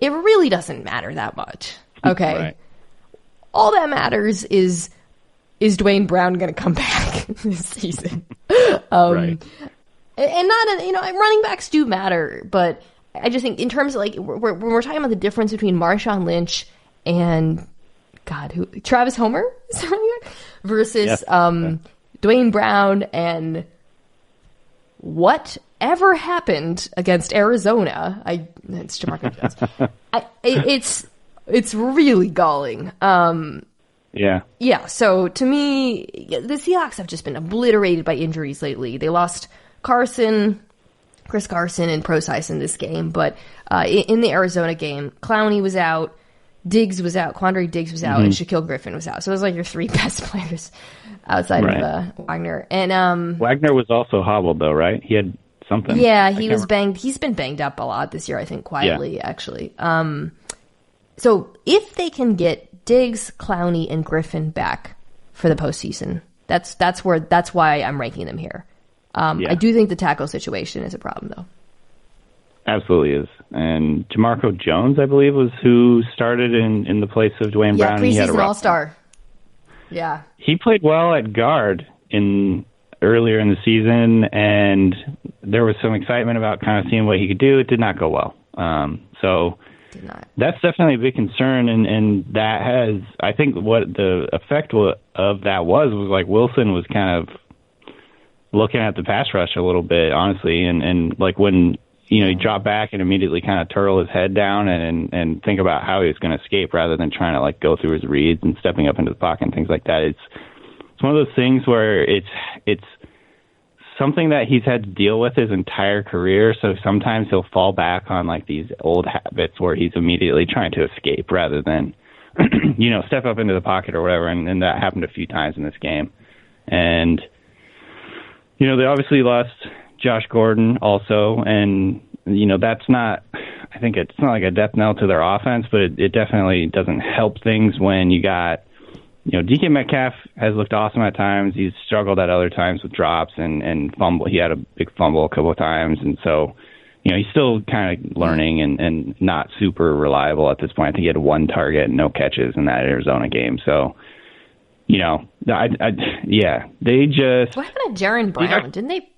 it really doesn't matter that much. Okay. Right. All that matters is Dwayne Brown going to come back this season? Right. And running backs do matter, but I just think in terms of like when we're talking about the difference between Marshawn Lynch and Travis Homer versus Dwayne Brown and whatever happened against Arizona. It's Jamarco Jones. It's really galling. Yeah. So to me, the Seahawks have just been obliterated by injuries lately. They lost Chris Carson and Procise in this game, but in the Arizona game, Clowney was out, Diggs was out, Quandre Diggs was out, and Shaquille Griffin was out. So it was like your 3 best players outside of Wagner. And Wagner was also hobbled though, right? He had something. Yeah, he was banged. He's been banged up a lot this year, I think, quietly, actually. So if they can get Diggs, Clowney, and Griffin back for the postseason, that's why I'm ranking them here. I do think the tackle situation is a problem, though. Absolutely is. And Jamarco Jones, I believe, was who started in the place of Dwayne Brown. Yeah, preseason All-Star. Yeah. He played well at guard earlier in the season, and there was some excitement about kind of seeing what he could do. It did not go well. Did not. That's definitely a big concern, and that has, I think what the effect of that was like Wilson was kind of looking at the pass rush a little bit, honestly, and like when he dropped back and immediately kind of turtle his head down and think about how he was going to escape rather than trying to like go through his reads and stepping up into the pocket and things like that. It's one of those things where it's something that he's had to deal with his entire career. So sometimes he'll fall back on like these old habits where he's immediately trying to escape rather than step up into the pocket or whatever. And that happened a few times in this game. And they obviously lost Josh Gordon also, and that's not. I think it's not like a death knell to their offense, but it definitely doesn't help things when you got. DK Metcalf has looked awesome at times. He's struggled at other times with drops and fumble. He had a big fumble a couple of times, and so he's still kind of learning and not super reliable at this point. I think he had 1 target and no catches in that Arizona game. So. They just. What happened to Jaron Brown? Didn't they?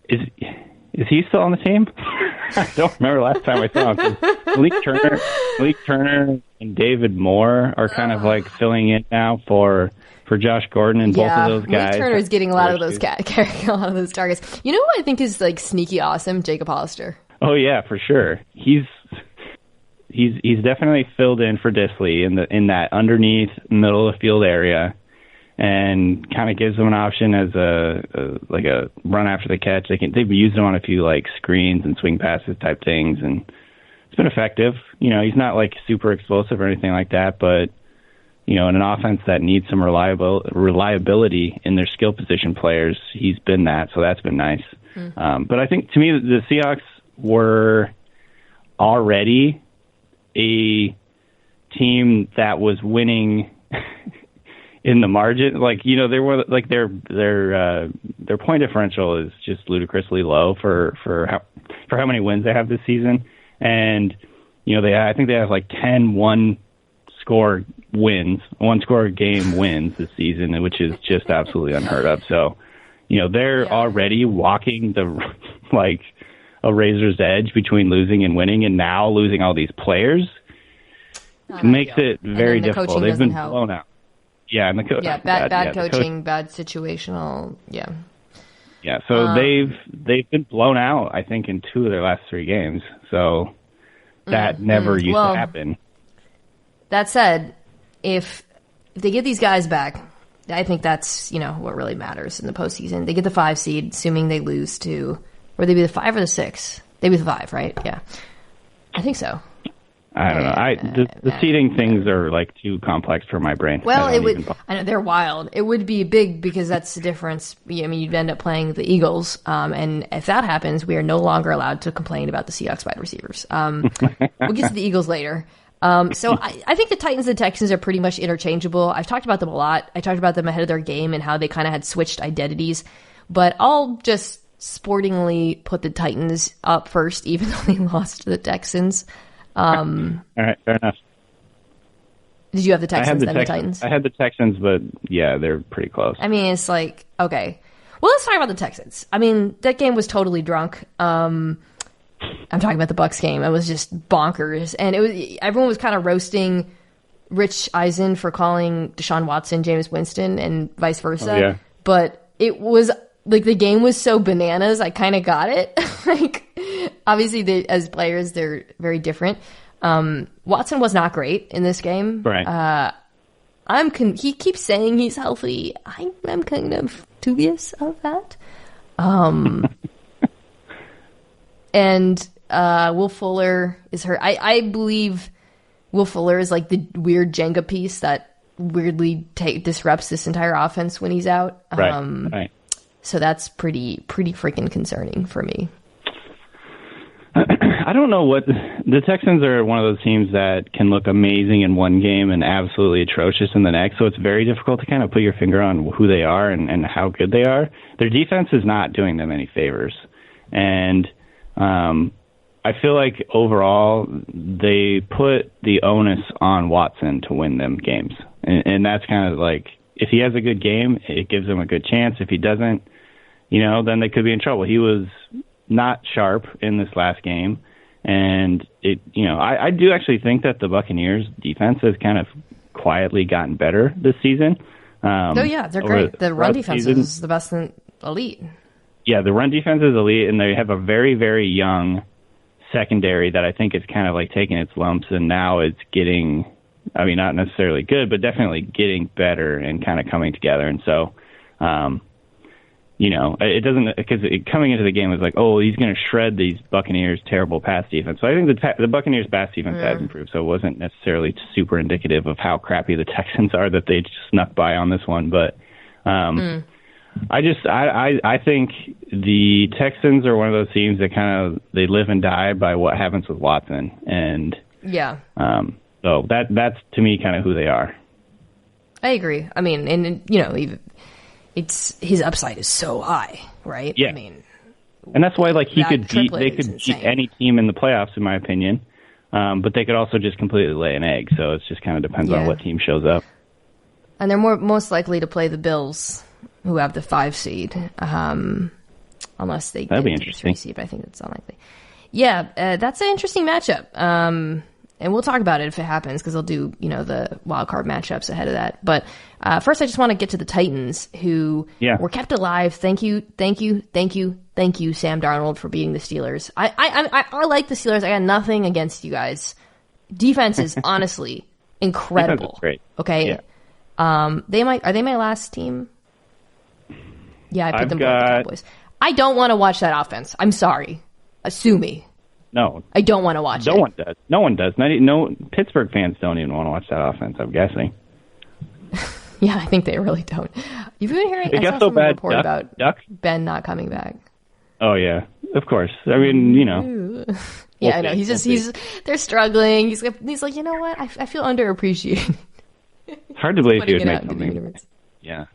Is he still on the team? I don't remember last time I saw him. Malik Turner and David Moore are kind of like filling in now for Josh Gordon and both of those guys. Malik Turner is getting a lot of those carrying a lot of those targets. You know who I think is like sneaky awesome? Jacob Hollister. Oh yeah, for sure. He's definitely filled in for Disley in that underneath middle of the field area. and kind of gives them an option as a run after the catch. They've used him on a few like screens and swing passes type things, and it's been effective. He's not like super explosive or anything like that, but in an offense that needs some reliability in their skill position players, he's been that, so that's been nice. But I think, to me, the Seahawks were already a team that was winning in the margin. They were like their point differential is just ludicrously low for how many wins they have this season, and I think they have like 10 one-score game wins this season, which is just absolutely unheard of. So, they're already walking a razor's edge between losing and winning, and now losing all these players makes it very difficult. They've been blown out. Yeah, and bad coaching, bad situational. Yeah. So they've been blown out, I think, in 2 of their last 3 games. So that never used to happen. That said, if they get these guys back, I think that's what really matters in the postseason. They get the 5 seed, assuming they lose to, or they be the 5 or the 6. They'd be the 5, right? Yeah, I think so. I don't know. The seeding things are like too complex for my brain. Well, I know they're wild. It would be big because that's the difference. I mean, you'd end up playing the Eagles, and if that happens, we are no longer allowed to complain about the Seahawks wide receivers. We'll get to the Eagles later. So I think the Titans and the Texans are pretty much interchangeable. I've talked about them a lot. I talked about them ahead of their game and how they kind of had switched identities. But I'll just sportingly put the Titans up first, even though they lost to the Texans. All right, fair enough. Did you have the Texans and the Titans? I had the Texans, but yeah, they're pretty close. I mean, it's like, okay. Well, let's talk about the Texans. I mean, that game was totally drunk. I'm talking about the Bucs game. It was just bonkers. And everyone was kind of roasting Rich Eisen for calling Deshaun Watson Jameis Winston and vice versa. Oh, yeah. But it was like the game was so bananas, I kind of got it. Obviously, as players, they're very different. Watson was not great in this game. Right. He keeps saying he's healthy. I'm kind of dubious of that. And Will Fuller is hurt. I believe Will Fuller is like the weird Jenga piece that weirdly disrupts this entire offense when he's out. Right. So that's pretty freaking concerning for me. I don't know what the Texans are. One of those teams that can look amazing in one game and absolutely atrocious in the next. So it's very difficult to kind of put your finger on who they are and how good they are. Their defense is not doing them any favors, and I feel like overall they put the onus on Watson to win them games, and that's kind of like, if he has a good game, it gives him a good chance. If he doesn't, then they could be in trouble. He was not sharp in this last game, and I do actually think that the Buccaneers defense has kind of quietly gotten better this season. They're great. The run defense is the best in elite. Yeah, the run defense is elite, and they have a very, very young secondary that I think is kind of like taking its lumps, and now it's getting, I mean, not necessarily good, but definitely getting better and kind of coming together. And so, it doesn't, because coming into the game was like, oh, he's going to shred these Buccaneers' terrible pass defense. So I think the Buccaneers' pass defense has improved, so it wasn't necessarily super indicative of how crappy the Texans are that they just snuck by on this one. But I think the Texans are one of those teams that kind of, they live and die by what happens with Watson, and so that's to me kind of who they are. I agree. I mean, and it's his upside is so high, right? Yeah. I mean, and that's why they could beat any team in the playoffs, in my opinion. But they could also just completely lay an egg. So it just kind of depends on what team shows up. And they're most likely to play the Bills, who have the 5 seed, unless they get the 3 seed. But I think that's unlikely. Yeah, that's an interesting matchup. And we'll talk about it if it happens, because they'll do, the wild card matchups ahead of that. But first, I just want to get to the Titans, who were kept alive. Thank you, Sam Darnold, for beating the Steelers. I like the Steelers. I got nothing against you guys. Defense is honestly incredible. Defense is great. Okay, Are they my last team? Yeah, I put them both the Cowboys. I don't want to watch that offense. I'm sorry. Sue me. No. I don't want to watch it. No one does. No one does. No Pittsburgh fans don't even want to watch that offense, I'm guessing. Yeah, I think they really don't. You've been hearing I saw some report about Ben not coming back. Oh, yeah. Of course. I mean, Yeah, I know. They're struggling. He's like, you know what? I feel underappreciated. Hard to believe he would make something. Yeah.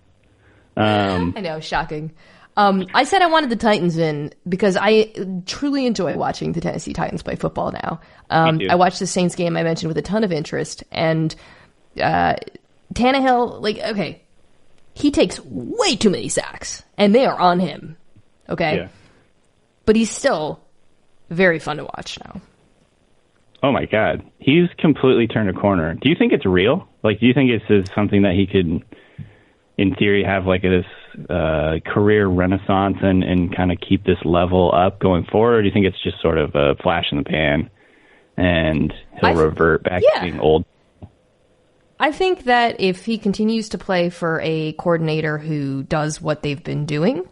I know, shocking. I said I wanted the Titans in because I truly enjoy watching the Tennessee Titans play football now. I watched the Saints game I mentioned with a ton of interest, and Tannehill, he takes way too many sacks, and they are on him. Okay? Yeah. But he's still very fun to watch now. Oh, my God. He's completely turned a corner. Do you think it's real? Do you think it's something that he could, in theory, have this career renaissance and kind of keep this level up going forward? Or do you think it's just sort of a flash in the pan and he'll revert back to being old? I think that if he continues to play for a coordinator who does what they've been doing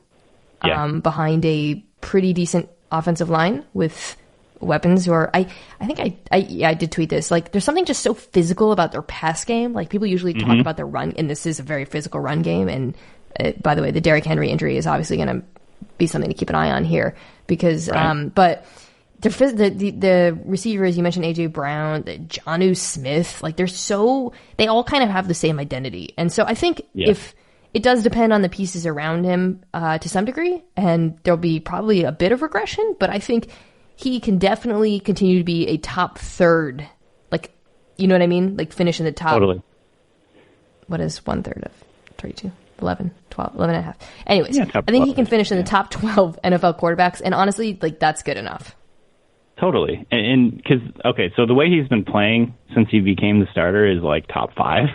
behind a pretty decent offensive line with weapons who are, I think I did tweet this. There's something just so physical about their pass game. People usually talk about their run, and this is a very physical run game. And by the way, the Derrick Henry injury is obviously going to be something to keep an eye on here because, but the receivers, you mentioned AJ Brown, Jonnu Smith, they all kind of have the same identity. And so I think if it does depend on the pieces around him to some degree, and there'll be probably a bit of regression, but I think he can definitely continue to be a top third, you know what I mean? Finish in the top. Totally. What is 1/3 of 32? 11, 12, 11 and a half. Anyways, I think he can finish in the top 12 NFL quarterbacks, and honestly, that's good enough. Totally. And because, so the way he's been playing since he became the starter is top 5.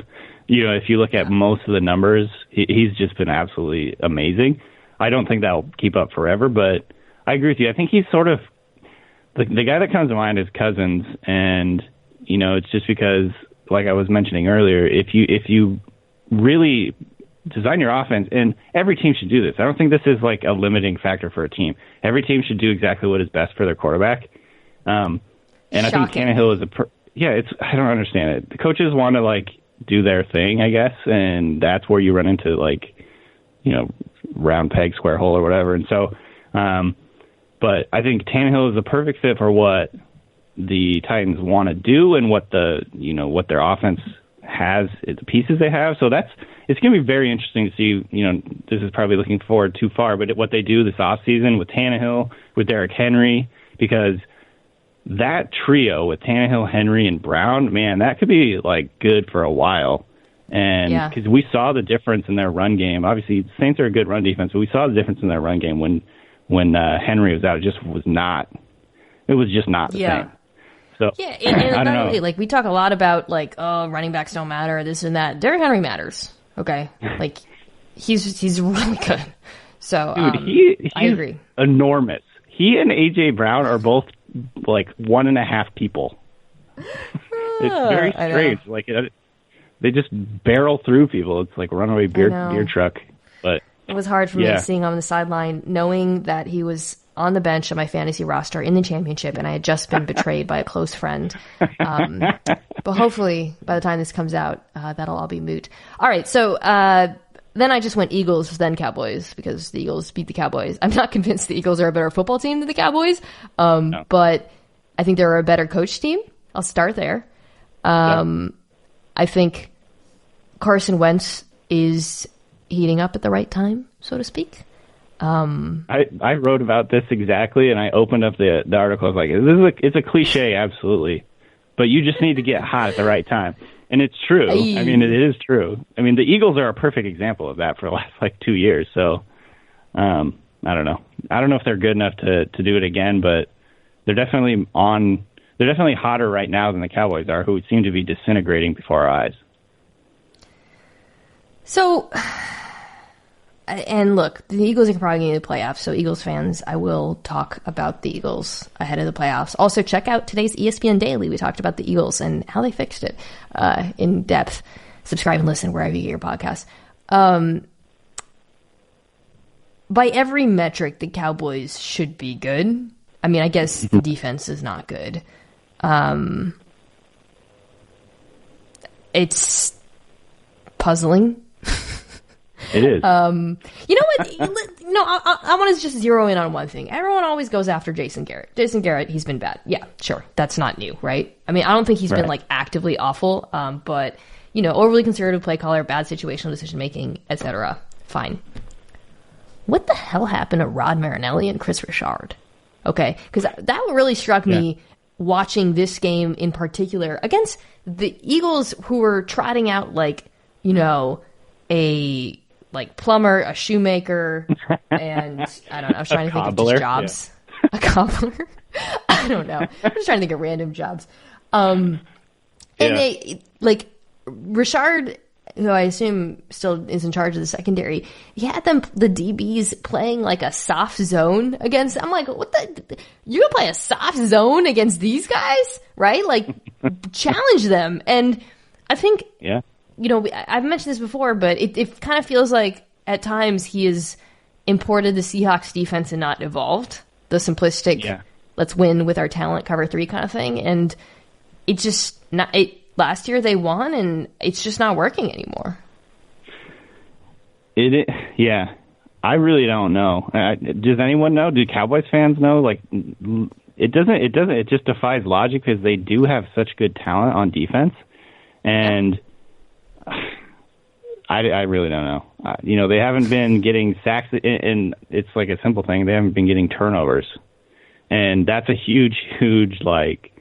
If you look at most of the numbers, he's just been absolutely amazing. I don't think that'll keep up forever, but I agree with you. I think he's sort of, the guy that comes to mind is Cousins, and, it's just because, like I was mentioning earlier, if you really design your offense, and every team should do this. I don't think this is a limiting factor for a team. Every team should do exactly what is best for their quarterback. And I think Tannehill is I don't understand it. The coaches want to do their thing, I guess, and that's where you run into round peg, square hole or whatever. And so, but I think Tannehill is the perfect fit for what the Titans want to do and what what their offense has, the pieces they have. So it's going to be very interesting to see, this is probably looking forward too far, but what they do this offseason with Tannehill, with Derrick Henry, because that trio with Tannehill, Henry, and Brown, man, that could be good for a while. And because we saw the difference in their run game. Obviously, the Saints are a good run defense, but we saw the difference in their run game when Henry was out. It was just not the same. So and I don't know. We talk a lot about running backs don't matter, this and that. Derrick Henry matters. Okay, he's really good. So dude, I agree. Enormous. He and AJ Brown are both 1.5 people. It's very strange. They just barrel through people. It's like runaway beer truck. But it was hard for me seeing him on the sideline, knowing that he was on the bench of my fantasy roster in the championship, and I had just been betrayed by a close friend. But hopefully, by the time this comes out, that'll all be moot. All right, so then I just went Eagles, then Cowboys, because the Eagles beat the Cowboys. I'm not convinced the Eagles are a better football team than the Cowboys, but I think they're a better coach team. I'll start there. I think Carson Wentz is heating up at the right time, so to speak. I wrote about this exactly, and I opened up the article. I was like, it's a cliche, absolutely, but you just need to get hot at the right time. And it's true. I mean, it is true. I mean, the Eagles are a perfect example of that for the last 2 years. So, I don't know. I don't know if they're good enough to do it again, but they're definitely They're definitely hotter right now than the Cowboys are, who seem to be disintegrating before our eyes. So, and look, the Eagles are probably going to the playoffs. So, Eagles fans, I will talk about the Eagles ahead of the playoffs. Also, check out today's ESPN Daily. We talked about the Eagles and how they fixed it in depth. Subscribe and listen wherever you get your podcasts. By every metric, the Cowboys should be good. I mean, I guess the defense is not good. It's puzzling. It is. You know what? No, I want to just zero in on one thing. Everyone always goes after Jason Garrett. Jason Garrett, he's been bad. Yeah, sure. That's not new, right? I mean, I don't think he's been like actively awful, but you know, overly conservative play caller, bad situational decision making, etc. Fine. What the hell happened to Rod Marinelli and Chris Richard? Okay, because that really struck me watching this game in particular against the Eagles, who were trotting out like, you know, a like plumber, a shoemaker, and I don't know. I was trying to think of just jobs. Yeah. A cobbler. I don't know. I'm just trying to think of random jobs. And they like Richard, who I assume still is in charge of the secondary, he had the DBs playing like a soft zone against. I'm like, what the? You gonna play a soft zone against these guys, right? Like, challenge them. And I think, you know, I've mentioned this before, but it kind of feels like at times he has imported the Seahawks defense and not evolved the simplistic, let's win with our talent, cover 3 kind of thing. And it just not it. Last year they won, and it's just not working anymore. Yeah. I really don't know. Does anyone know? Do Cowboys fans know? Like, it doesn't. It just defies logic because they do have such good talent on defense, and I really don't know. You know, they haven't been getting sacks, and it's like a simple thing. They haven't been getting turnovers, and that's a huge like.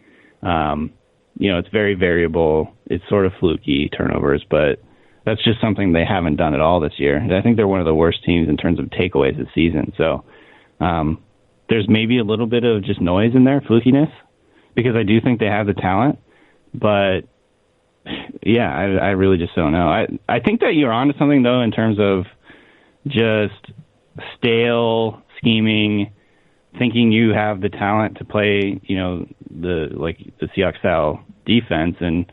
You know, it's very variable. It's sort of fluky turnovers, but that's just something they haven't done at all this year. I think they're one of the worst teams in terms of takeaways this season. So there's maybe a little bit of just noise in there, flukiness, because I do think they have the talent. But, yeah, I really just don't know. I think that you're onto something, though, in terms of just stale scheming, thinking you have the talent to play, you know, the Seahawks style defense. And,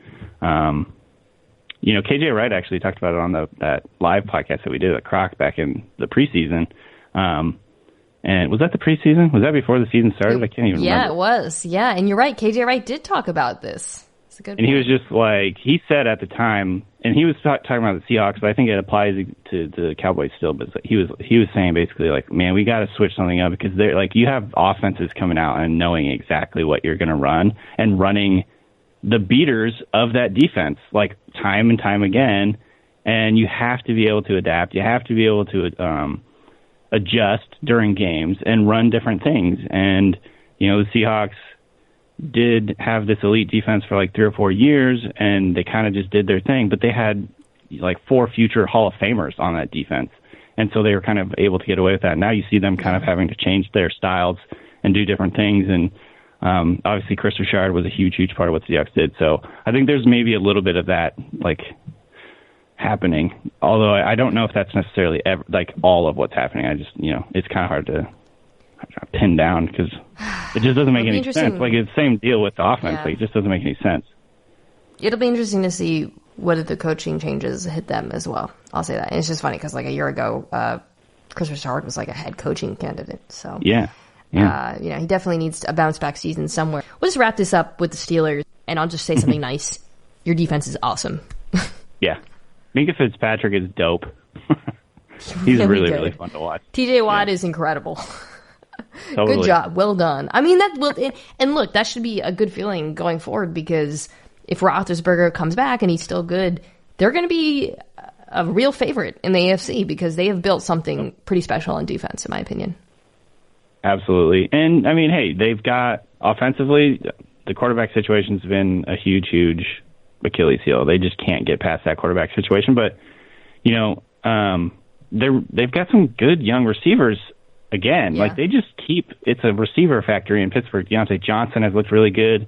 you know, KJ Wright actually talked about it on that live podcast that we did at Croc back in the preseason. And was that the preseason? Was that before the season started? I can't even remember. Yeah, it was. Yeah. And you're right. KJ Wright did talk about this. It's a good point. He was just like, he said at the time, and he was talking about the Seahawks, but I think it applies to the Cowboys still. But he was saying basically like, man, we got to switch something up because they're like, you have offenses coming out and knowing exactly what you're going to run and running the beaters of that defense like time and time again, and you have to be able to adapt. You have to be able to adjust during games and run different things. And you know, the Seahawks did have this elite defense for like 3 or 4 years, and they kind of just did their thing, but they had like 4 future Hall of Famers on that defense. And so they were kind of able to get away with that. Now you see them kind of having to change their styles and do different things. And obviously Chris Richard was a huge part of what the Seahawks did. So I think there's maybe a little bit of that like happening. Although I don't know if that's necessarily like all of what's happening. I just, you know, it's kind of hard to pin down because it just doesn't make any sense. Like it's the same deal with the offense. Like it just doesn't make any sense. It'll be interesting to see whether the coaching changes hit them as well. I'll say that. And it's just funny because like a year ago, Chris Richard was like a head coaching candidate. So yeah. You know, he definitely needs a bounce back season somewhere. We'll just wrap this up with the Steelers, and I'll just say something nice. Your defense is awesome. Yeah. Minka Fitzpatrick is dope. He's really fun to watch. TJ Watt is incredible. Totally. Good job. Well done. I mean, and look, that should be a good feeling going forward because if Roethlisberger comes back and he's still good, they're going to be a real favorite in the AFC because they have built something pretty special on defense, in my opinion. Absolutely. And, I mean, hey, they've got offensively, the quarterback situation's been a huge Achilles heel. They just can't get past that quarterback situation. But, you know, they've got some good young receivers again. Yeah. Like, they just it's a receiver factory in Pittsburgh. Deontay Johnson has looked really good.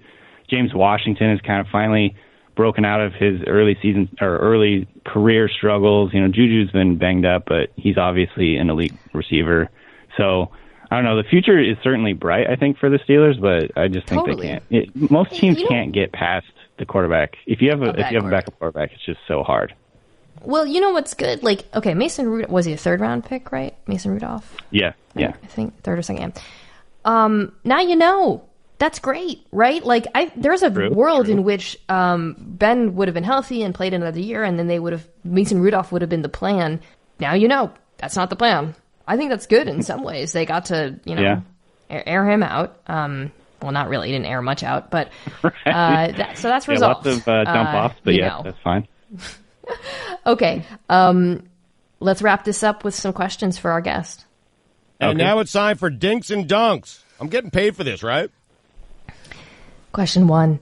James Washington has kind of finally broken out of his early season or early career struggles. You know, Juju's been banged up, but he's obviously an elite receiver. So, I don't know. The future is certainly bright, I think, for the Steelers, but I just think they can't. Most teams can't get past the quarterback. If you have a backup quarterback, it's just so hard. Well, you know what's good? Like, okay, Mason Rudolph, was he a third-round pick, right? Mason Rudolph? Yeah. I think third or second. Now you know. That's great, right? Like, there's a world in which Ben would have been healthy and played another year, and then Mason Rudolph would have been the plan. Now you know. That's not the plan. I think that's good in some ways. They got to, air him out. Well, not really. He didn't air much out, but so that's resolved. Lots of dump-offs, but that's fine. Okay, let's wrap this up with some questions for our guest. And now it's time for Dinks and Dunks. I'm getting paid for this, right? Question 1.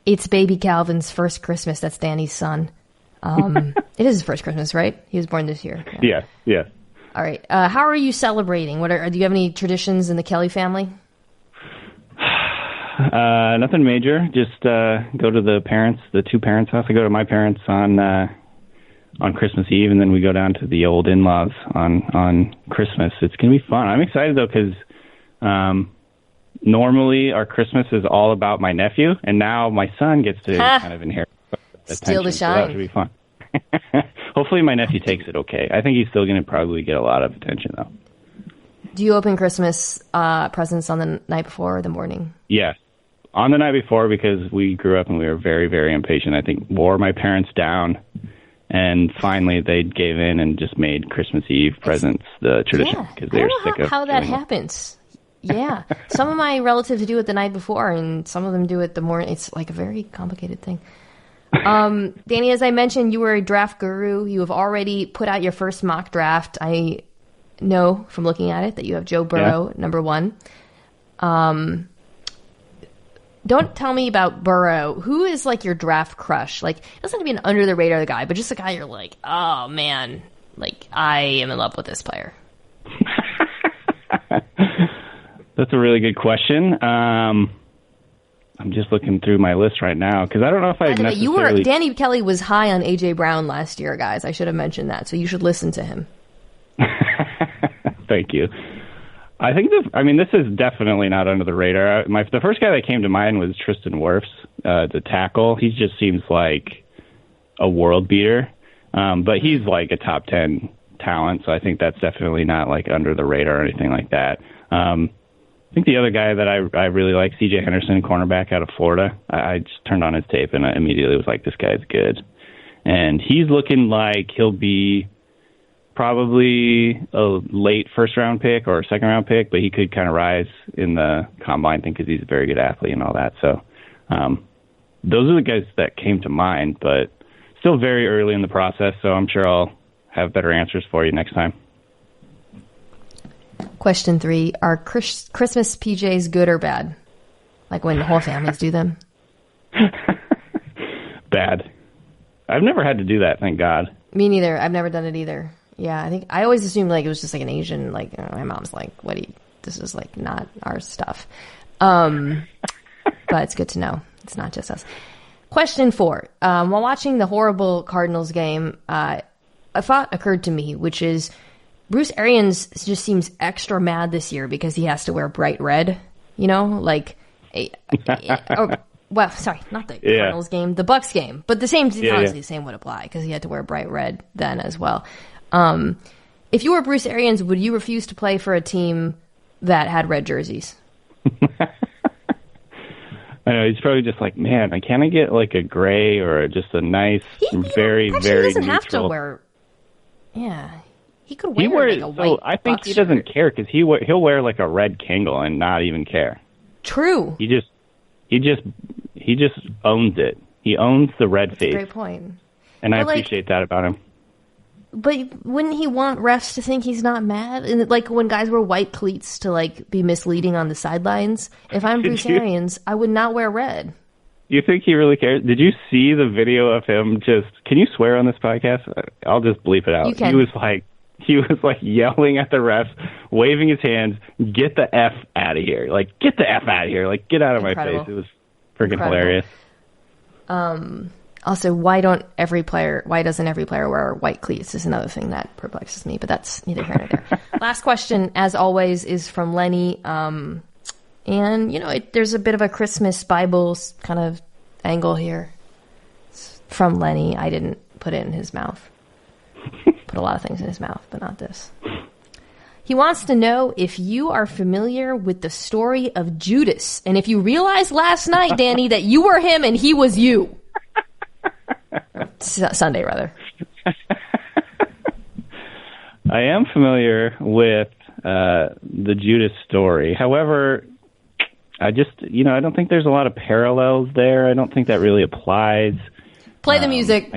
It's baby Calvin's first Christmas. That's Danny's son. It is his first Christmas, right? He was born this year. Yeah. All right. How are you celebrating? Do you have any traditions in the Kelly family? Nothing major. Just go to the two parents' house. I go to my parents on Christmas Eve, and then we go down to the old in-laws on Christmas. It's going to be fun. I'm excited, though, because normally our Christmas is all about my nephew, and now my son gets to kind of inherit steal the shine. So that should be fun. Hopefully my nephew takes it okay. I think he's still going to probably get a lot of attention, though. Do you open Christmas presents on the night before or the morning? Yeah. On the night before, because we grew up and we were very, very impatient. I think wore my parents down, and finally they gave in and just made Christmas Eve presents the tradition because they were sick of how that happens. Yeah. Some of my relatives do it the night before, and some of them do it the morning. It's like a very complicated thing. Danny, as I mentioned, you were a draft guru. You have already put out your first mock draft. I know from looking at it that you have Joe Burrow, number 1. Don't tell me about Burrow. Who is like your draft crush? Like, it doesn't have to be an under the radar guy, but just a guy you're like, oh man, like I am in love with this player. That's a really good question. I'm just looking through my list right now because I don't know if I necessarily... Danny Kelly was high on A.J. Brown last year, guys. I should have mentioned that, so you should listen to him. Thank you. I think this is definitely not under the radar. The first guy that came to mind was Tristan Wirfs, the tackle. He just seems like a world beater, but he's like a top 10 talent, so I think that's definitely not like under the radar or anything like that. I think the other guy that I really like, C.J. Henderson, cornerback out of Florida. I just turned on his tape and I immediately was like, this guy's good. And he's looking like he'll be probably a late first-round pick or a second-round pick, but he could kind of rise in the combine thing because he's a very good athlete and all that. So those are the guys that came to mind, but still very early in the process, so I'm sure I'll have better answers for you next time. Question 3, are Christmas PJs good or bad? Like when whole families do them? Bad. I've never had to do that, thank God. Me neither. I've never done it either. Yeah, I always assumed like it was just like an Asian, like my mom's like, this is like not our stuff. But it's good to know. It's not just us. Question 4. While watching the horrible Cardinals game, a thought occurred to me, which is Bruce Arians just seems extra mad this year because he has to wear bright red, like, well, sorry, not the Cardinals game, the Bucks game, but the same, honestly, the same would apply because he had to wear bright red then as well. If you were Bruce Arians, would you refuse to play for a team that had red jerseys? I know, he's probably just like, man, can't I get like a gray or just a nice, very, very neutral... He doesn't have to wear... Yeah. He could wear like a white I think he doesn't care because he'll wear like a red Kangol and not even care. True. He just owns it. He owns the red face. Great point. And I appreciate that about him. But wouldn't he want refs to think he's not mad? And like when guys wear white cleats to like be misleading on the sidelines. If I'm Bruce Arians, I would not wear red. You think he really cares? Did you see the video of him just... Can you swear on this podcast? I'll just bleep it out. You can. He was like yelling at the refs, waving his hands, get the F out of here. Like, get the F out of here. Like, get out of my face. It was freaking hilarious. Also, why doesn't every player wear white cleats is another thing that perplexes me, but that's neither here nor there. Last question, as always, is from Lenny. And, there's a bit of a Christmas Bible kind of angle here. from Lenny. I didn't put it in his mouth. Put a lot of things in his mouth, but not this. He wants to know if you are familiar with the story of Judas, and if you realized last night, Danny, that you were him and he was you. Sunday, rather. I am familiar with the Judas story. However, I don't think there's a lot of parallels there. I don't think that really applies. Play the music.